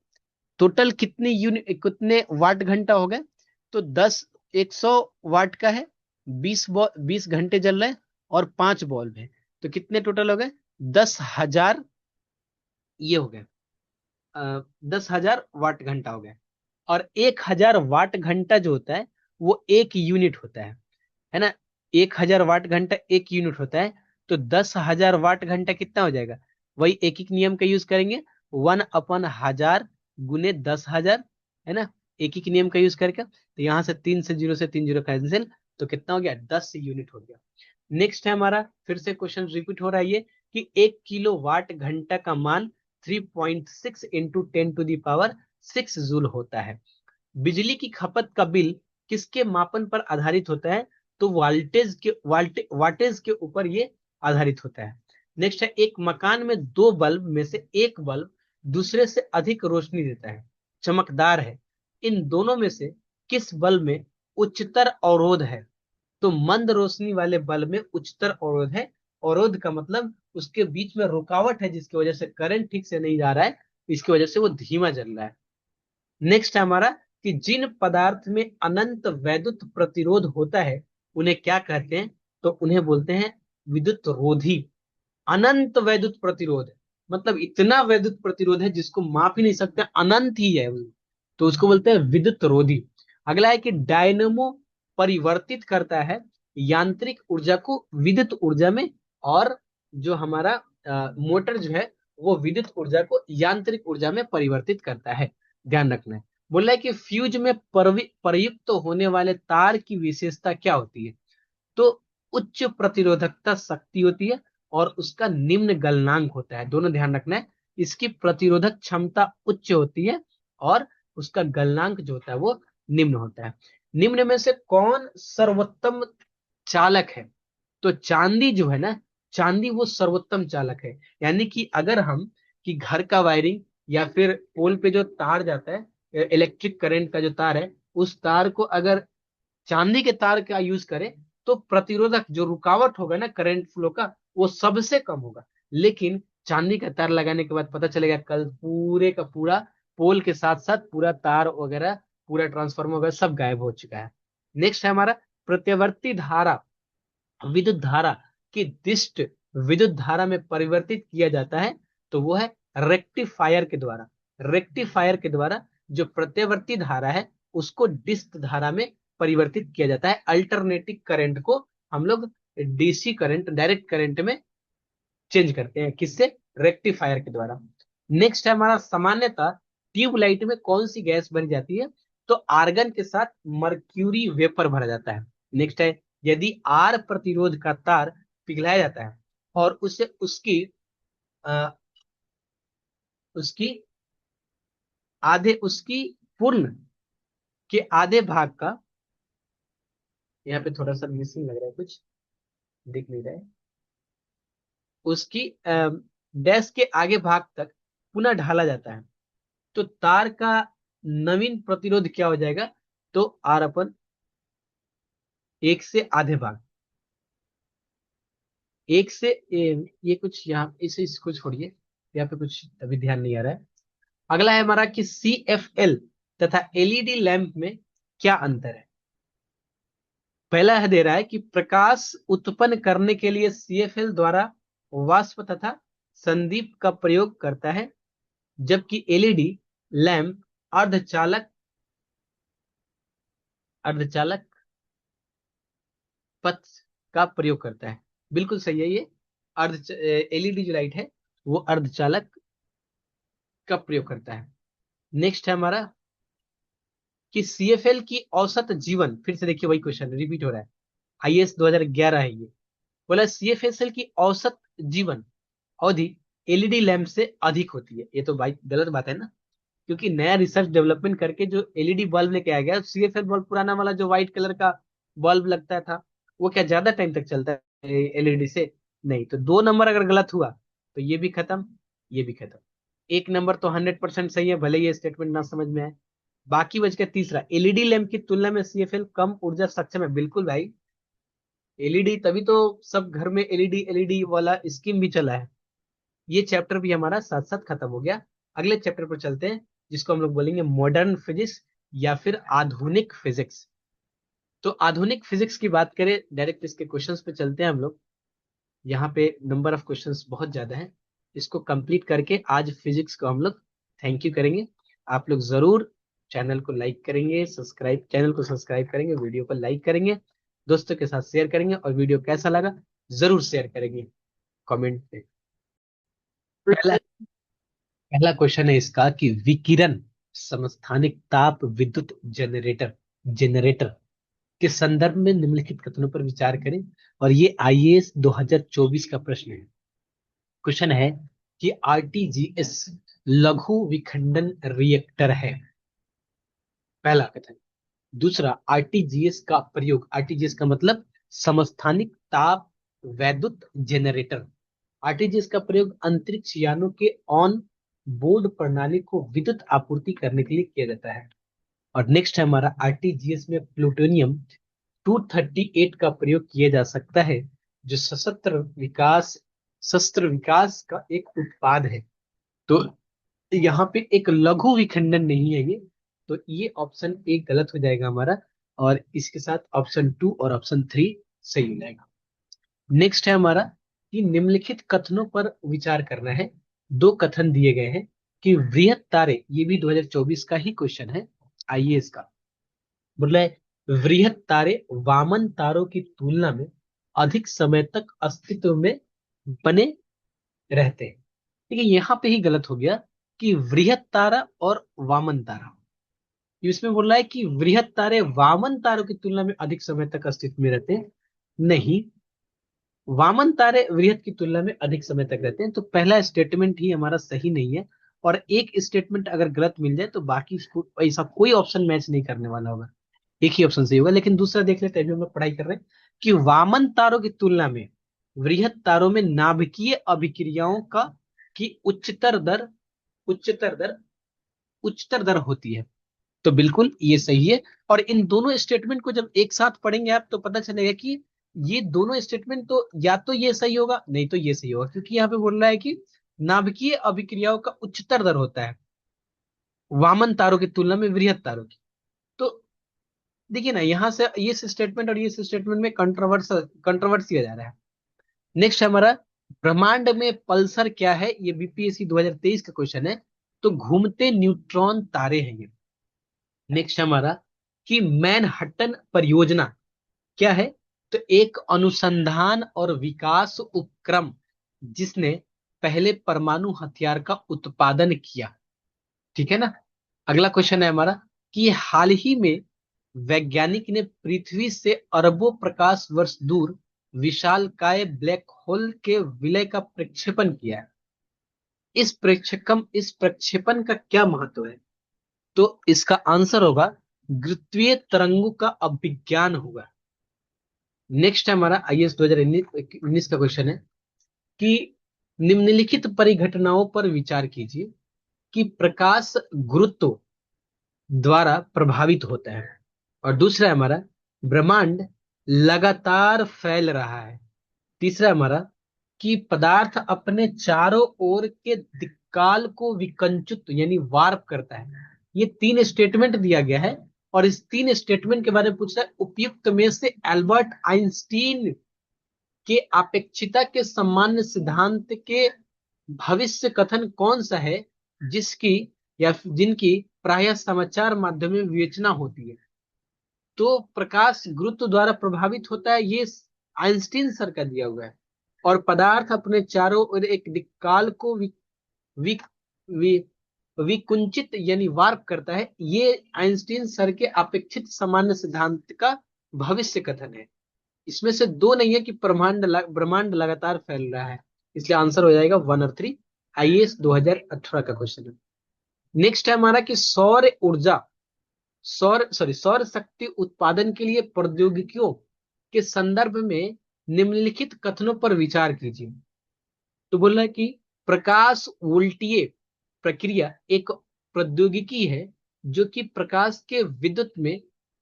टोटल कितने यूनिट, कितने वाट घंटा हो गए, तो 10, 100 वाट का है, 20 घंटे जल रहा है और 5 बल्ब है, तो कितने टोटल हो गए, 10,000, ये हो गए 10,000 वाट घंटा हो गया। और 1,000 वाट घंटा जो होता है वो एक यूनिट होता है ना, 1,000 वाट घंटा एक यूनिट होता है। तो 10,000 वाट घंटा कितना हो जाएगा, वही एक एक नियम का यूज करेंगे, 1/1000 गुने 10,000, है ना, एक एक नियम का यूज करके। तो यहाँ से 3 से 0 कैंसिल, तो कितना हो गया, 10 यूनिट हो गया। नेक्स्ट है हमारा, फिर से क्वेश्चन रिपीट हो रहा है ये, कि 1 किलो वाट घंटा का मान 3.6 into 10 to the power 6 joule होता है। बिजली की खपत का बिल किसके मापन पर आधारित होता है, तो वाटेज के ऊपर ये आधारित होता है। नेक्स्ट है, एक मकान में 2 बल्ब में से एक बल्ब दूसरे से अधिक रोशनी देता है, चमकदार है, इन दोनों में से किस बल्ब में उच्चतर अवरोध है, तो मंद रोशनी वाले बल्ब में उच्चतर अवरोध है। अवरोध का मतलब उसके बीच में रुकावट है जिसकी वजह से करंट ठीक से नहीं जा रहा है, इसकी वजह से वो धीमा जल रहा है। नेक्स्ट है हमारा कि जिन पदार्थ में अनंत वैद्युत प्रतिरोध होता है उन्हें क्या कहते हैं, तो उन्हें बोलते हैं विद्युत रोधी। अनंत वैद्युत प्रतिरोध मतलब इतना वैद्युत प्रतिरोध है जिसको माप ही नहीं सकते, अनंत ही है वो, तो उसको बोलते हैं विद्युत रोधी। अगला है कि डायनेमो परिवर्तित करता है यांत्रिक ऊर्जा को विद्युत ऊर्जा में, और जो हमारा मोटर जो है वो विद्युत ऊर्जा को यांत्रिक ऊर्जा में परिवर्तित करता है, ध्यान रखना है। बोल रहा है कि फ्यूज में प्रयुक्त होने वाले तार की विशेषता क्या होती है, तो उच्च प्रतिरोधकता शक्ति होती है और उसका निम्न गलनांक होता है, दोनों ध्यान रखना है। इसकी प्रतिरोधक क्षमता उच्च होती है और उसका गलनांक जो होता है वो निम्न होता है। निम्न में से कौन सर्वोत्तम चालक है, तो चांदी जो है ना, चांदी वो सर्वोत्तम चालक है। यानी कि अगर हम कि घर का वायरिंग या फिर पोल पे जो तार जाता है, इलेक्ट्रिक करंट का जो तार है, उस तार को अगर चांदी के तार का यूज करें तो प्रतिरोधक जो रुकावट होगा ना करंट फ्लो का, वो सबसे कम होगा। लेकिन चांदी का तार लगाने के बाद पता चलेगा कल पूरे का पूरा पोल के साथ साथ पूरा तार वगैरह, पूरा ट्रांसफार्मर वगैरह सब गायब हो चुका है। नेक्स्ट है हमारा प्रत्यावर्ती धारा, विद्युत धारा की दिष्ट विद्युत धारा में परिवर्तित किया जाता है, तो वो है रेक्टिफायर के द्वारा। रेक्टिफायर के द्वारा जो प्रत्यावर्ती धारा है उसको डिस्ट धारा में परिवर्तित किया जाता है। अल्टरनेटिंग करंट को हम लोग डीसी करंट, डायरेक्ट करंट में चेंज करते हैं, किससे, रेक्टिफायर के द्वारा। नेक्स्ट है हमारा सामान्यतः ट्यूबलाइट में कौन सी गैस भरी जाती है, तो आर्गन के साथ मर्क्यूरी वेपर भरा जाता है। नेक्स्ट है, यदि आर प्रतिरोध का तार पिघलाया जाता है और उसे अ, उसकी उसकी पूर्ण के आधे भाग का, यहाँ पे थोड़ा सा मिसिंग लग रहा है, कुछ दिख नहीं रहा है, उसकी डैश के आगे भाग तक पुनः ढाला जाता है, तो तार का नवीन प्रतिरोध क्या हो जाएगा? तो आर अपन एक से आधे भाग, एक से ये कुछ यहाँ इसे इसको छोड़िए, यहाँ पे कुछ अभी ध्यान नहीं आ रहा है। अगला है हमारा कि CFL तथा एलईडी लैंप में क्या अंतर है। पहला है दे रहा है कि प्रकाश उत्पन्न करने के लिए CFL द्वारा वाष्प तथा संदीप का प्रयोग करता है, जबकि एलईडी लैंप अर्धचालक अर्धचालक पथ का प्रयोग करता है। बिल्कुल सही है ये। अर्ध एलईडी जो लाइट है वो अर्धचालक का प्रयोग करता है। नेक्स्ट है हमारा कि CFL की औसत जीवन, फिर से देखिए वही क्वेश्चन रिपीट हो रहा है, IAS 2011 है ये। बोला CFSL की औसत जीवन अवधि एलईडी लैंप से अधिक होती है। ये तो भाई गलत बात है ना, क्योंकि नया रिसर्च डेवलपमेंट करके जो एलईडी बल्ब लेके आ गया, CFL बल्ब पुराना वाला जो व्हाइट कलर का बल्ब लगता था, वो क्या ज्यादा टाइम तक चलता है एलईडी से? नहीं। तो 2 नंबर अगर गलत हुआ तो ये भी खत्म, ये भी खत्म। 1 नंबर तो 100% सही है, भले ये स्टेटमेंट ना समझ में आए। बाकी बच गया तीसरा, एलईडी लैंप की तुलना में CFL कम ऊर्जा सक्षम है। बिल्कुल भाई, एलईडी तभी तो सब घर में एलईडी एलईडी वाला स्कीम भी चला है। ये चैप्टर भी हमारा साथ साथ खत्म हो गया। अगले चैप्टर पर चलते हैं, जिसको हम लोग बोलेंगे मॉडर्न फिजिक्स या फिर आधुनिक फिजिक्स। तो आधुनिक फिजिक्स की बात करें, डायरेक्ट इसके क्वेश्चंस पे चलते हैं हम लोग। यहाँ पे नंबर ऑफ क्वेश्चंस बहुत ज्यादा है, इसको कंप्लीट करके आज फिजिक्स को हम लोग थैंक यू करेंगे। आप लोग जरूर चैनल को सब्सक्राइब करेंगे, वीडियो को लाइक करेंगे, दोस्तों के साथ शेयर करेंगे, और वीडियो कैसा लगा जरूर शेयर करेंगे कमेंट में। पहला पहला क्वेश्चन है इसका कि विकिरण समस्थानिक ताप विद्युत जनरेटर जनरेटर के संदर्भ में निम्नलिखित कथनों पर विचार करें। और ये IAS 2024 का प्रश्न है। क्वेश्चन है कि RTGS लघु विखंडन रिएक्टर है, पहला कथन। दूसरा, आरटीजीएस का मतलब समस्थानिक ताप वैद्युत जनरेटर। आरटीजीएस का प्रयोग अंतरिक्ष यानों के ऑन बोर्ड प्रणाली को विद्युत आपूर्ति करने के लिए किया जाता है। और नेक्स्ट है हमारा, आरटीजीएस में प्लूटोनियम 238 का प्रयोग किया जा सकता है, जो शस्त्र विकास का एक उत्पाद है। तो यहाँ पे एक लघु विखंडन नहीं है ये, तो ये ऑप्शन ए गलत हो जाएगा हमारा, और इसके साथ ऑप्शन 2 और ऑप्शन 3 सही हो जाएगा। नेक्स्ट है हमारा कि निम्नलिखित कथनों पर विचार करना है। 2 कथन दिए गए हैं कि वृहत तारे, ये भी 2024 का ही क्वेश्चन है IAS का। बोला है वृहत तारे वामन तारों की तुलना में अधिक समय तक अस्तित्व में बने रहते हैं। ठीक है, यहाँ पे ही गलत हो गया कि वृहत तारा और वामन तारा। इसमें बोल रहा है कि वृहत तारे वामन तारों की तुलना में अधिक समय तक अस्तित्व में रहते हैं। नहीं, वामन तारे वृहत की तुलना में अधिक समय तक रहते हैं। तो पहला स्टेटमेंट ही हमारा सही नहीं है, और एक स्टेटमेंट अगर गलत मिल जाए तो बाकी ऐसा कोई ऑप्शन मैच नहीं करने वाला होगा, एक ही ऑप्शन सही होगा। लेकिन दूसरा देख लेते हैं, अभी हम लोग पढ़ाई कर रहे हैं कि वामन तारों की तुलना में वृहत तारों में नाभिकीय अभिक्रियाओं का की उच्चतर दर उच्चतर दर होती है। तो बिल्कुल ये सही है। और इन दोनों स्टेटमेंट को जब एक साथ पढ़ेंगे आप, तो पता चलेगा कि ये दोनों स्टेटमेंट तो या तो ये सही होगा, नहीं तो ये सही होगा, क्योंकि यहाँ पे बोल रहा है कि नाभिकीय अभिक्रियाओं का उच्चतर दर होता है वामन तारों की तुलना में वृहत तारों की। तो देखिए ना, यहां से ये स्टेटमेंट और ये स्टेटमेंट में कंट्रोवर्सी आ जा रहा है। नेक्स्ट हमारा, ब्रह्मांड में पल्सर क्या है, ये BPSC 2023 का क्वेश्चन है। तो घूमते न्यूट्रॉन तारे हैं ये। नेक्स्ट हमारा कि मैनहट्टन परियोजना क्या है, तो एक अनुसंधान और विकास उपक्रम जिसने पहले परमाणु हथियार का उत्पादन किया। ठीक है ना। अगला क्वेश्चन है हमारा कि हाल ही में वैज्ञानिक ने पृथ्वी से अरबों प्रकाश वर्ष दूर विशालकाय ब्लैक होल के विलय का प्रक्षेपण किया है। इस प्रक्षेपण का क्या महत्व है? तो इसका आंसर होगा गुरुत्वीय तरंगों का अभिज्ञान होगा। नेक्स्ट है हमारा IAS 2019 का क्वेश्चन है कि निम्नलिखित परिघटनाओं पर विचार कीजिए कि प्रकाश गुरुत्व द्वारा प्रभावित होता है। और दूसरा है हमारा, ब्रह्मांड लगातार फैल रहा है। तीसरा है हमारा कि पदार्थ अपने चारों ओर के दिक्काल को विकंचित यानी वार्प करता है। ये तीन स्टेटमेंट दिया गया है और इस तीन स्टेटमेंट के बारे में पूछ रहा है, उपयुक्त में से एल्बर्ट आइंस्टीन के अपेक्षिता के सामान्य सिद्धांत के भविष्य कथन कौन सा है जिसकी या जिनकी प्रायः समाचार माध्यम में विवेचना होती है। तो प्रकाश गुरुत्व द्वारा प्रभावित होता है, ये आइंस्टीन सर का दिया हुआ है। और पदार्थ अपने चारों ओर एक दिक्काल को वि, वि, विकुंचित यानी वार्प करता है, ये आइंस्टीन सर के अपेक्षित सामान्य सिद्धांत का भविष्य कथन है। इसमें से दो नहीं है कि ब्रह्मांड लगातार फैल रहा है, इसलिए आंसर हो जाएगा 1 और 3। आईएएस 2018 का क्वेश्चन है। नेक्स्ट है हमारा कि सौर शक्ति उत्पादन के लिए प्रौद्योगिकियों के संदर्भ में निम्नलिखित कथनों पर विचार कीजिए। तो बोल रहा है कि प्रकाश वोल्टीय प्रक्रिया एक प्रौद्योगिकी है जो कि प्रकाश के विद्युत में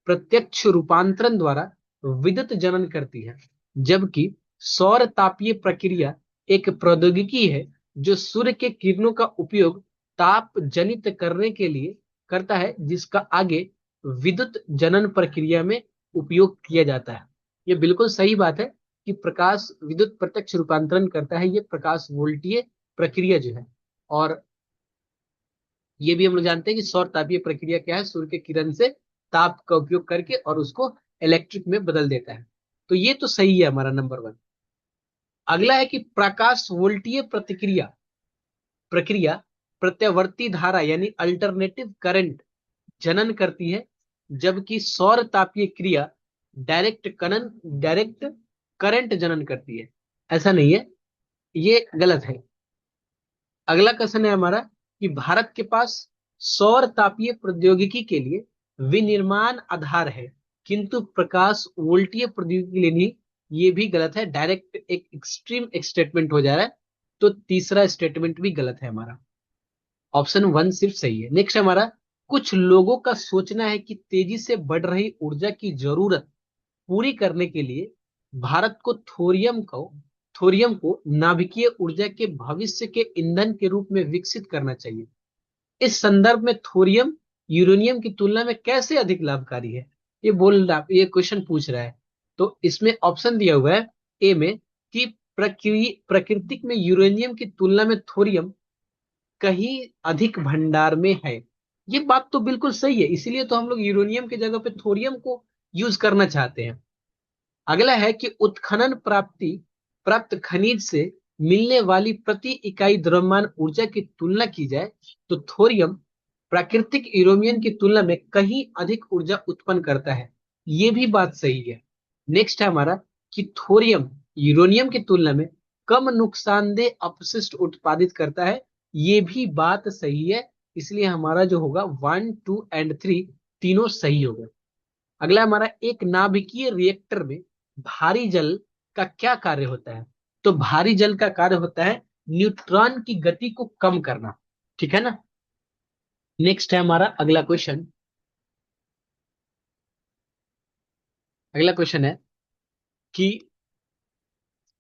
प्रत्यक्ष रूपांतरण द्वारा विद्युत जनन करती है, जबकि सौर तापीय प्रक्रिया एक प्रौद्योगिकी है जो सूर्य के किरणों का उपयोग ताप जनित करने के लिए करता है, जिसका आगे विद्युत जनन प्रक्रिया में उपयोग किया जाता है। ये बिल्कुल सही बात है कि प्रकाश विद्युत प्रत्यक्ष रूपांतरण करता है, ये प्रकाश वोल्टीय प्रक्रिया जो है। और ये भी हम लोग जानते हैं कि सौर तापीय प्रक्रिया क्या है, सूर्य के किरण से ताप का उपयोग करके और उसको इलेक्ट्रिक में बदल देता है। तो ये तो सही है हमारा नंबर 1। अगला है कि प्रकाश वोल्टीय प्रतिक्रिया प्रक्रिया प्रत्यावर्ती धारा यानी अल्टरनेटिव करंट जनन करती है, जबकि सौर तापीय क्रिया डायरेक्ट करंट जनन करती है। ऐसा नहीं है, ये गलत है। अगला क्वेश्चन है हमारा कि भारत के पास सौर तापीय प्रौद्योगिकी के लिए विनिर्माण आधार है, किंतु प्रकाश वोल्टीय प्रौद्योगिकी के लिए नहीं। ये भी गलत है, डायरेक्ट एक एक्सट्रीम स्टेटमेंट हो जा रहा है। तो तीसरा स्टेटमेंट भी गलत है हमारा, ऑप्शन 1 सिर्फ सही है। नेक्स्ट हमारा, कुछ लोगों का सोचना है कि तेजी से बढ़ रही ऊर्जा की जरूरत पूरी करने के लिए भारत को थोरियम को नाभिकीय ऊर्जा के भविष्य के ईंधन के रूप में विकसित करना चाहिए। इस संदर्भ में थोरियम यूरेनियम की तुलना में कैसे अधिक लाभकारी है, ये क्वेश्चन पूछ रहा है। तो इसमें ऑप्शन दिया हुआ है ए में कि प्रकृतिक में यूरेनियम की तुलना में थोरियम कहीं अधिक भंडार में है। ये बात तो बिल्कुल सही है, इसीलिए तो हम लोग यूरेनियम की जगह पे थोरियम को यूज करना चाहते हैं। अगला है कि उत्खनन प्राप्त खनिज से मिलने वाली प्रति इकाई द्रव्यमान ऊर्जा की तुलना की जाए तो थोरियम प्राकृतिक यूरेनियम की तुलना में कहीं अधिक ऊर्जा उत्पन्न करता है। ये भी बात सही है। नेक्स्ट है हमारा कि थोरियम यूरेनियम की तुलना में कम नुकसानदेह अपशिष्ट उत्पादित करता है। ये भी बात सही है, इसलिए हमारा जो होगा 1, 2 एंड 3 तीनों सही होगा। अगला हमारा, एक नाभिकीय रिएक्टर में भारी जल का क्या कार्य होता है। तो भारी जल का कार्य होता है न्यूट्रॉन की गति को कम करना, ठीक है ना। नेक्स्ट है हमारा अगला क्वेश्चन है कि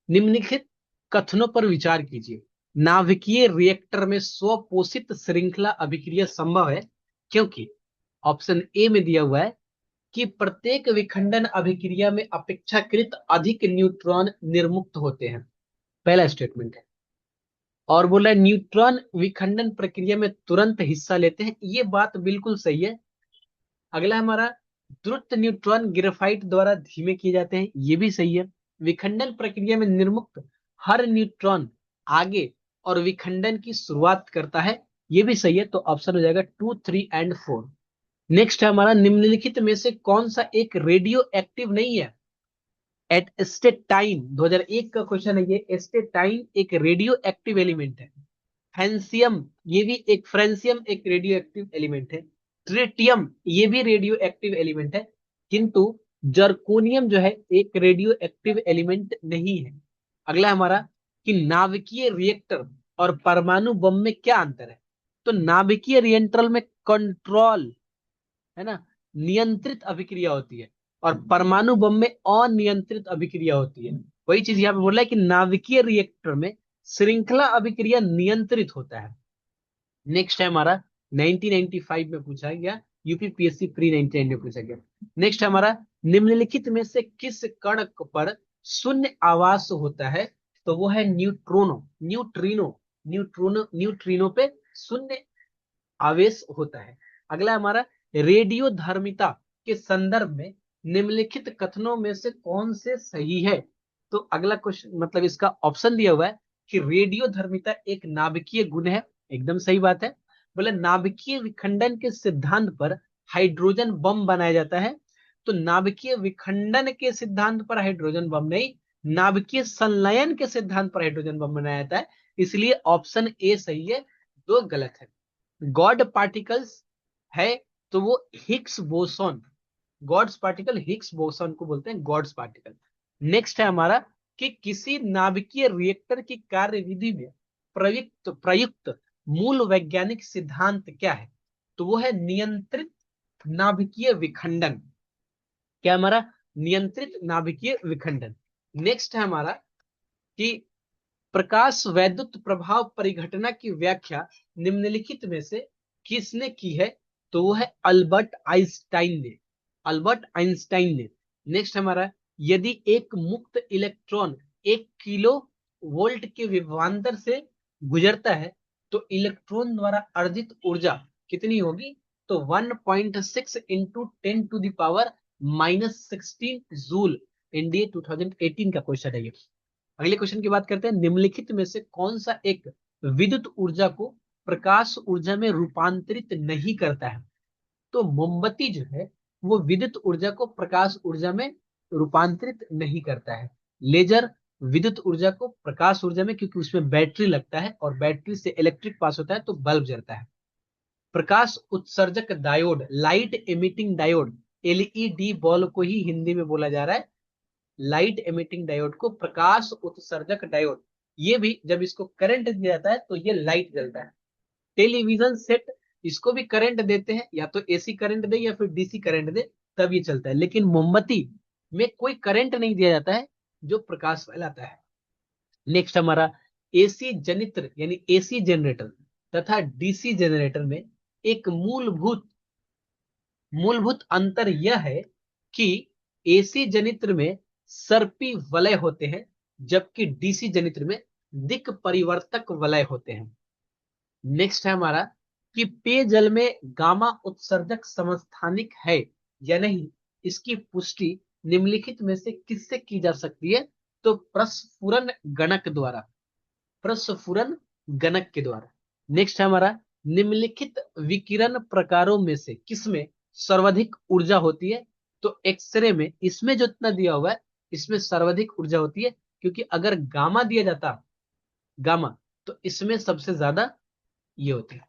निम्नलिखित कथनों पर विचार कीजिए। नाभिकीय रिएक्टर में स्वपोषित श्रृंखला अभिक्रिया संभव है क्योंकि ऑप्शन ए में दिया हुआ है कि प्रत्येक विखंडन अभिक्रिया में अपेक्षाकृत अधिक न्यूट्रॉन निर्मुक्त होते हैं, पहला स्टेटमेंट है। और बोला है न्यूट्रॉन विखंडन प्रक्रिया में तुरंत हिस्सा लेते हैं, ये बात बिल्कुल सही है। अगला हमारा, द्रुत न्यूट्रॉन ग्रेफाइट द्वारा धीमे किए जाते हैं, ये भी सही है। विखंडन प्रक्रिया में निर्मुक्त हर न्यूट्रॉन आगे और विखंडन की शुरुआत करता है, ये भी सही है। तो ऑप्शन हो जाएगा 2, 3 एंड 4। नेक्स्ट है हमारा, निम्नलिखित में से कौन सा एक रेडियो एक्टिव नहीं है। एट एस्टेटाइन 2001 का क्वेश्चन है ये। एस्टेटाइन एक रेडियो एक्टिव एलिमेंट है। फ्रेंसियम ये भी एक फ्रेंसियम एक रेडियो एक्टिव एलिमेंट है। ट्रिटियम ये भी रेडियो एक्टिव एलिमेंट है, किंतु जर्कोनियम जो है एक रेडियो एक्टिव एलिमेंट नहीं है। अगला हमारा, कि नाभिकीय रिएक्टर और परमाणु बम में क्या अंतर है। तो नाभिकीय रिएक्टर में कंट्रोल, है ना, नियंत्रित अभिक्रिया होती है, और परमाणु बम में अनियंत्रित अभिक्रिया होती है। वही चीज यहाँ पे बोल रहा है कि नाभिकीय रिएक्टर में श्रृंखला अभिक्रिया नियंत्रित होता है। नेक्स्ट है हमारा 1995 में पूछा गया, यूपीपीएससी प्री 99 में पूछा गया। नेक्स्ट है हमारा, निम्नलिखित में से किस कण पर शून्य आवास होता है। तो वो है न्यूट्रिनो पे शून्य आवेश होता है। अगला हमारा, रेडियो धर्मिता के संदर्भ में निम्नलिखित कथनों में से कौन से सही है। तो अगला क्वेश्चन, मतलब इसका ऑप्शन दिया हुआ है कि रेडियो धर्मिता एक नाभिकीय गुण है, एकदम सही बात है। बोले नाभिकीय विखंडन के सिद्धांत पर हाइड्रोजन बम बनाया जाता है। तो नाभिकीय विखंडन के सिद्धांत पर हाइड्रोजन बम नहीं, नाभिकीय संलयन के सिद्धांत पर हाइड्रोजन बम बनाया जाता है, इसलिए ऑप्शन ए सही है, दो गलत है। गॉड पार्टिकल्स है, तो वो Higgs boson, God's particle Higgs boson को बोलते हैं गॉड्स पार्टिकल। नेक्स्ट है हमारा कि किसी नाभिकीय रिएक्टर की कार्यविधि में प्रयुक्त प्रयुक्त मूल वैज्ञानिक सिद्धांत क्या है। तो वो है नियंत्रित नाभिकीय विखंडन। क्या हमारा, नियंत्रित नाभिकीय विखंडन। नेक्स्ट है हमारा कि प्रकाश वैद्युत प्रभाव परिघटना की व्याख्या निम्नलिखित में से किसने की है। तो वो है अल्बर्ट आइंस्टाइन ने। नेक्स्ट हमारा, यदि एक मुक्त इलेक्ट्रॉन 1 किलो वोल्ट के विभवांतर से गुजरता है तो इलेक्ट्रॉन द्वारा अर्जित ऊर्जा कितनी होगी। तो 1.6 इंटू 10⁻⁻16 जूल। एनडीए 2018 का क्वेश्चन है ये। अगले क्वेश्चन की बात करते हैं, निम्नलिखित में से कौन सा एक विद्युत ऊर्जा को प्रकाश ऊर्जा में रूपांतरित नहीं करता है। तो मोमबत्ती जो है वो विद्युत ऊर्जा को प्रकाश ऊर्जा में रूपांतरित नहीं करता है। लेजर विद्युत ऊर्जा को प्रकाश ऊर्जा में, क्योंकि उसमें बैटरी लगता है और बैटरी से इलेक्ट्रिक पास होता है तो बल्ब जलता है। प्रकाश उत्सर्जक diode, light emitting diode, LED bulb को ही हिंदी में बोला जा रहा है लाइट एमिटिंग डायोड को, प्रकाश उत्सर्जक डायोड। ये भी जब इसको करंट दिया जाता है तो ये लाइट जलता है। टेलीविजन सेट, इसको भी करंट देते हैं, या तो एसी करंट दे या फिर डीसी करंट दे तब ये चलता है। लेकिन मोमबत्ती में कोई करंट नहीं दिया जाता है जो प्रकाश फैलाता है। नेक्स्ट हमारा, एसी जनित्र यानी एसी जनरेटर तथा डीसी जनरेटर में एक मूलभूत अंतर यह है कि एसी जनित्र में सर्पी वलय होते हैं, जबकि डीसी जनित्र में दिक् परिवर्तक वलय होते हैं। नेक्स्ट है हमारा कि पेयजल में गामा उत्सर्जक समस्थानिक है या नहीं, इसकी पुष्टि निम्नलिखित में से किससे की जा सकती है। तो प्रस्फुरन गणक के द्वारा। नेक्स्ट है हमारा, निम्नलिखित विकिरण प्रकारों में से किसमें सर्वाधिक ऊर्जा होती है। तो एक्सरे में, इसमें जो इतना दिया हुआ है इसमें सर्वाधिक ऊर्जा होती है, क्योंकि अगर गामा दिया जाता, गामा, तो इसमें सबसे ज्यादा ये होती है।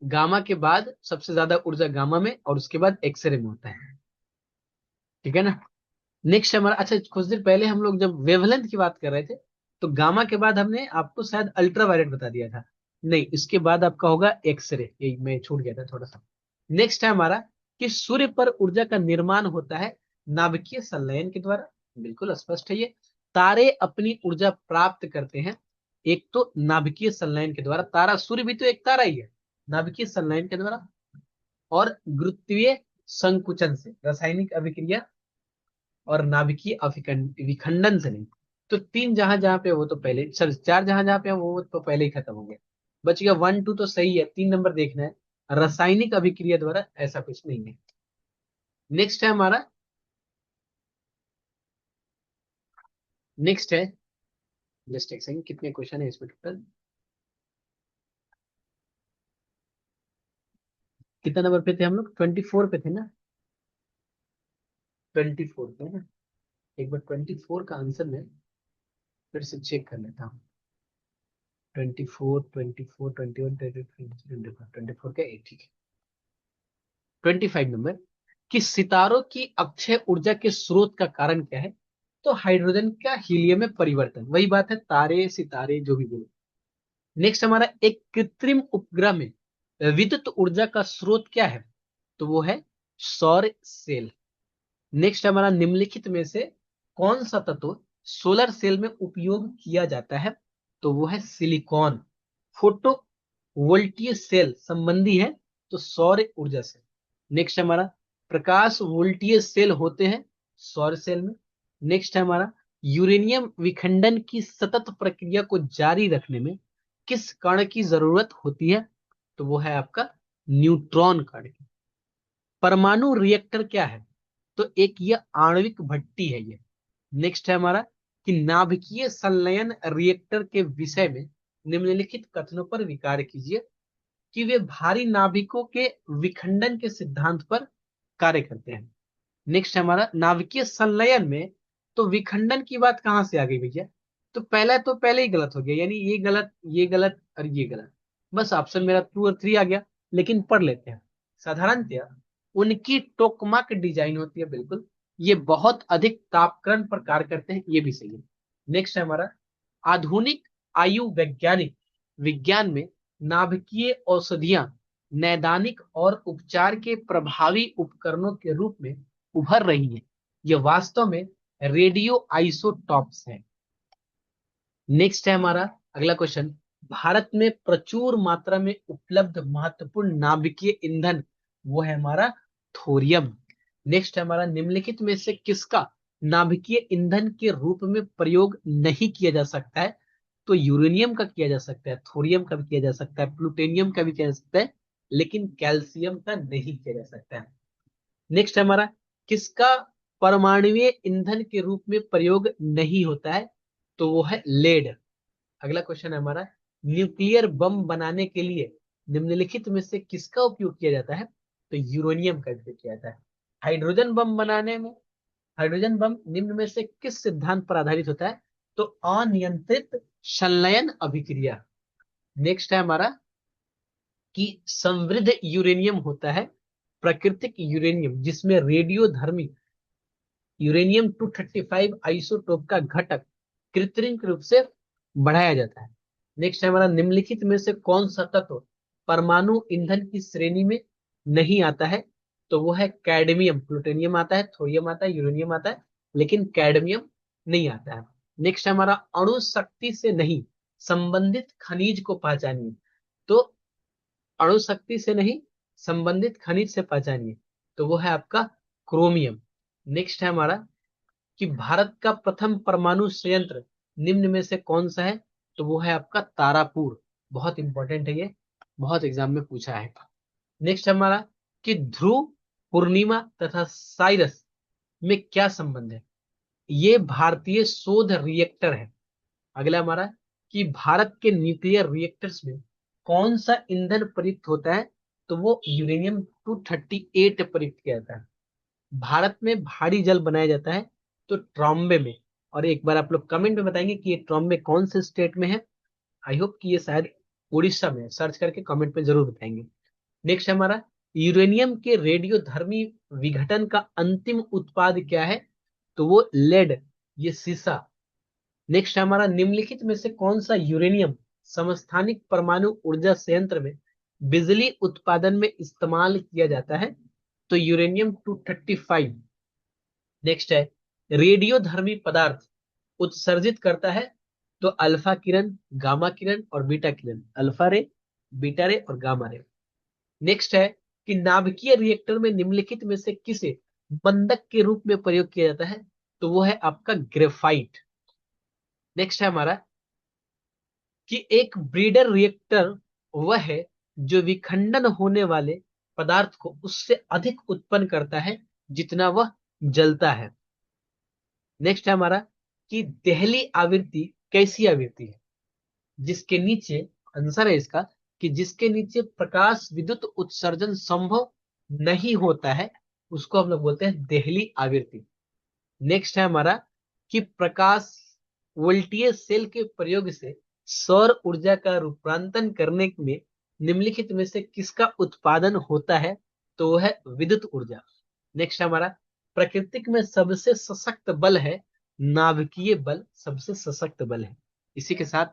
गामा के बाद सबसे ज्यादा ऊर्जा गामा में और उसके बाद एक्सरे में होता है। ठीक है ना। नेक्स्ट हमारा, अच्छा कुछ देर पहले हम लोग जब वेवलेंथ की बात कर रहे थे तो गामा के बाद हमने आपको शायद अल्ट्रावायलेट बता दिया था। नहीं, इसके बाद आपका होगा एक्सरे, ये मैं छूट गया था थोड़ा सा। नेक्स्ट है हमारा कि सूर्य पर ऊर्जा का निर्माण होता है नाभिकीय संलयन के द्वारा, बिल्कुल स्पष्ट है ये। तारे अपनी ऊर्जा प्राप्त करते हैं एक तो नाभिकीय संलयन के द्वारा, तारा सूर्य भी तो एक तारा ही है, नाभिकीय संलयन के द्वारा, और गुरुत्वीय संकुचन से, रासायनिक अभिक्रिया और नाभिकीय विखंडन से नहीं। तो तीन जहां जहां पे वो तो पहले, सर चार जहां जहां पे है वो तो पहले ही खत्म हो गया। बच गया 1 2, तो सही है, 3 नंबर देखना है, रासायनिक अभिक्रिया द्वारा ऐसा कुछ नहीं है। नेक्स्ट है हमारा, नेक्स्ट है, जस्ट एक सेकंड, कितने क्वेश्चन है इसमें टोटल, कितना नंबर पे थे हम लोग, 24 पे थे ना, 24 पे ना। एक बार 24 का आंसर में फिर से चेक कर लेता हूँ। 24 24 21 24 का 8, ठीक है। 25 नंबर कि सितारों की अक्षय ऊर्जा के स्रोत का कारण क्या है। तो हाइड्रोजन का हीलियम में परिवर्तन, वही बात है तारे सितारे जो भी बोलो। नेक्स्ट हमारा, एक कृत्रिम उपग्रह में विद्युत ऊर्जा का स्रोत क्या है? तो वो है सौर सेल। नेक्स्ट हमारा, निम्नलिखित में से कौन सा तत्व सोलर सेल में उपयोग किया जाता है? तो वो है सिलिकॉन। फोटो वोल्टीय सेल संबंधी है तो सौर ऊर्जा से। नेक्स्ट हमारा, प्रकाश वोल्टीय सेल होते हैं सौर सेल में। नेक्स्ट है हमारा, यूरेनियम विखंडन की सतत प्रक्रिया को जारी रखने में किस कण की जरूरत होती है? तो वो है आपका न्यूट्रॉन कण की। परमाणु रिएक्टर क्या है? तो एक ये आणविक भट्टी है ये। नेक्स्ट है हमारा, कि नाभिकीय संलयन रिएक्टर के विषय में निम्नलिखित कथनों पर विचार कीजिए कि वे भारी नाभिकों के विखंडन के सिद्धांत पर कार्य करते हैं। नेक्स्ट हमारा, नाभिकीय संलयन में तो विखंडन की बात कहां से आ गई भैया? तो पहला तो पहले ही गलत हो गया, यानी ये गलत ये गलत और ये गलत, बस ऑप्शन मेरा 2 और 3 आ गया। लेकिन पढ़ लेते हैं। साधारणतया उनकी टोकमाक डिजाइन होती है, बिल्कुल ये बहुत अधिक तापक्रम पर कार्य करते हैं, ये भी सही है। नेक्स्ट है हमारा, आधुनिक आयु वैज्ञानिक विज्ञान में नाभिकीय औषधियां नैदानिक और उपचार के प्रभावी उपकरणों के रूप में उभर रही हैं। ये वास्तव में रेडियो आइसोटॉप्स हैं। नेक्स्ट है हमारा अगला क्वेश्चन, भारत में प्रचुर मात्रा में उपलब्ध महत्वपूर्ण नाभिकीय ईंधन वो है हमारा थोरियम। नेक्स्ट है हमारा, निम्नलिखित में से किसका नाभिकीय ईंधन के रूप में प्रयोग नहीं किया जा सकता है? तो यूरेनियम का किया जा सकता है, थोरियम का भी किया जा सकता है, प्लूटोनियम का भी किया जा सकता है, लेकिन कैल्शियम का नहीं किया जा सकता है। नेक्स्ट है हमारा, किसका परमाणुीय ईंधन के रूप में प्रयोग नहीं होता है? तो वो है लेड। अगला क्वेश्चन है हमारा, न्यूक्लियर बम बनाने के लिए निम्नलिखित में से किसका उपयोग किया जाता है? तो यूरेनियम का उपयोग किया जाता है। हाइड्रोजन बम बनाने में, हाइड्रोजन बम निम्न में से किस सिद्धांत पर आधारित होता है? तो अनियंत्रित संलयन अभिक्रिया। नेक्स्ट है हमारा, कि समृद्ध यूरेनियम होता है प्राकृतिक यूरेनियम जिसमें रेडियोधर्मी यूरेनियम 235 आइसोटोप का घटक कृत्रिम रूप से बढ़ाया जाता है। नेक्स्ट है हमारा, निम्नलिखित में से कौन सा तत्व परमाणु ईंधन की श्रेणी में नहीं आता है? तो वो है कैडमियम। प्लूटोनियम आता है, थोरियम आता है, यूरेनियम आता है, लेकिन कैडमियम नहीं आता है। नेक्स्ट है हमारा, अणु शक्ति से नहीं संबंधित खनिज को पहचानिए। तो अणु शक्ति से नहीं संबंधित खनिज से पहचानिए, तो वो है आपका क्रोमियम। नेक्स्ट है हमारा, कि भारत का प्रथम परमाणु संयंत्र निम्न में से कौन सा है? तो वो है आपका तारापुर। बहुत इंपॉर्टेंट है ये, बहुत एग्जाम में पूछा है। नेक्स्ट हमारा, कि ध्रुव, पूर्णिमा तथा साइरस में क्या संबंध है? ये भारतीय शोध रिएक्टर है। अगला हमारा, कि भारत के न्यूक्लियर रिएक्टर्स में कौन सा ईंधन प्रयुक्त होता है? तो वो यूरेनियम 238 प्रयुक्त किया जाता है। भारत में भारी जल बनाया जाता है तो ट्रॉम्बे में। और एक बार आप लोग कमेंट में बताएंगे कि ये ट्रॉम्बे कौन से स्टेट में है। आई होप कि ये शायद उड़ीसा में है। सर्च करके कमेंट में जरूर बताएंगे। नेक्स्ट हमारा, यूरेनियम के रेडियोधर्मी विघटन का अंतिम उत्पाद क्या है? तो वो लेड, ये सीसा। नेक्स्ट हमारा, निम्नलिखित में से कौन सा यूरेनियम समस्थानिक परमाणु ऊर्जा संयंत्र में बिजली उत्पादन में इस्तेमाल किया जाता है? तो यूरेनियम 235। नेक्स्ट है, रेडियोधर्मी पदार्थ उत्सर्जित करता है तो अल्फा किरण, गामा किरण और बीटा किरण, अल्फा रे, बीटा रे और गामा रे। नेक्स्ट है, कि नाभिकीय रिएक्टर में निम्नलिखित में से किसे बंधक के रूप में प्रयोग किया जाता है? तो वो है आपका ग्रेफाइट। नेक्स्ट है हमारा, कि एक ब्रीडर रिएक्टर वह है जो विखंडन होने वाले पदार्थ को उससे अधिक उत्पन्न करता है जितना वह जलता है। नेक्स्ट है हमारा, कि दहली आवृत्ति कैसी आवृत्ति है जिसके नीचे, आंसर है इसका, कि जिसके नीचे प्रकाश विद्युत उत्सर्जन संभव नहीं होता है, उसको हम लोग बोलते हैं दहली आवृत्ति। नेक्स्ट है हमारा, कि प्रकाश वोल्टीय सेल के प्रयोग से सौर ऊर्जा का रूपांतरण करने में निम्नलिखित में से किसका उत्पादन होता है? तो वह है विद्युत ऊर्जा। नेक्स्ट हमारा, प्रकृति में सबसे सशक्त बल है नाभिकीय बल सबसे सशक्त बल है। इसी के साथ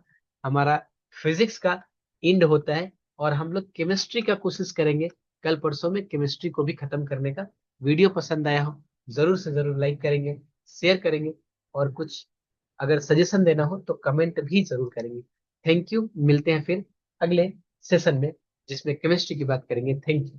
हमारा फिजिक्स का एंड होता है, और हम लोग केमिस्ट्री का कोशिश करेंगे कल परसों में केमिस्ट्री को भी खत्म करने का। वीडियो पसंद आया हो जरूर से जरूर लाइक करेंगे, शेयर करेंगे, और कुछ अगर सजेशन देना हो तो कमेंट भी जरूर करेंगे। थैंक यू, मिलते हैं फिर अगले सेशन में जिसमें केमिस्ट्री की बात करेंगे। Thank you.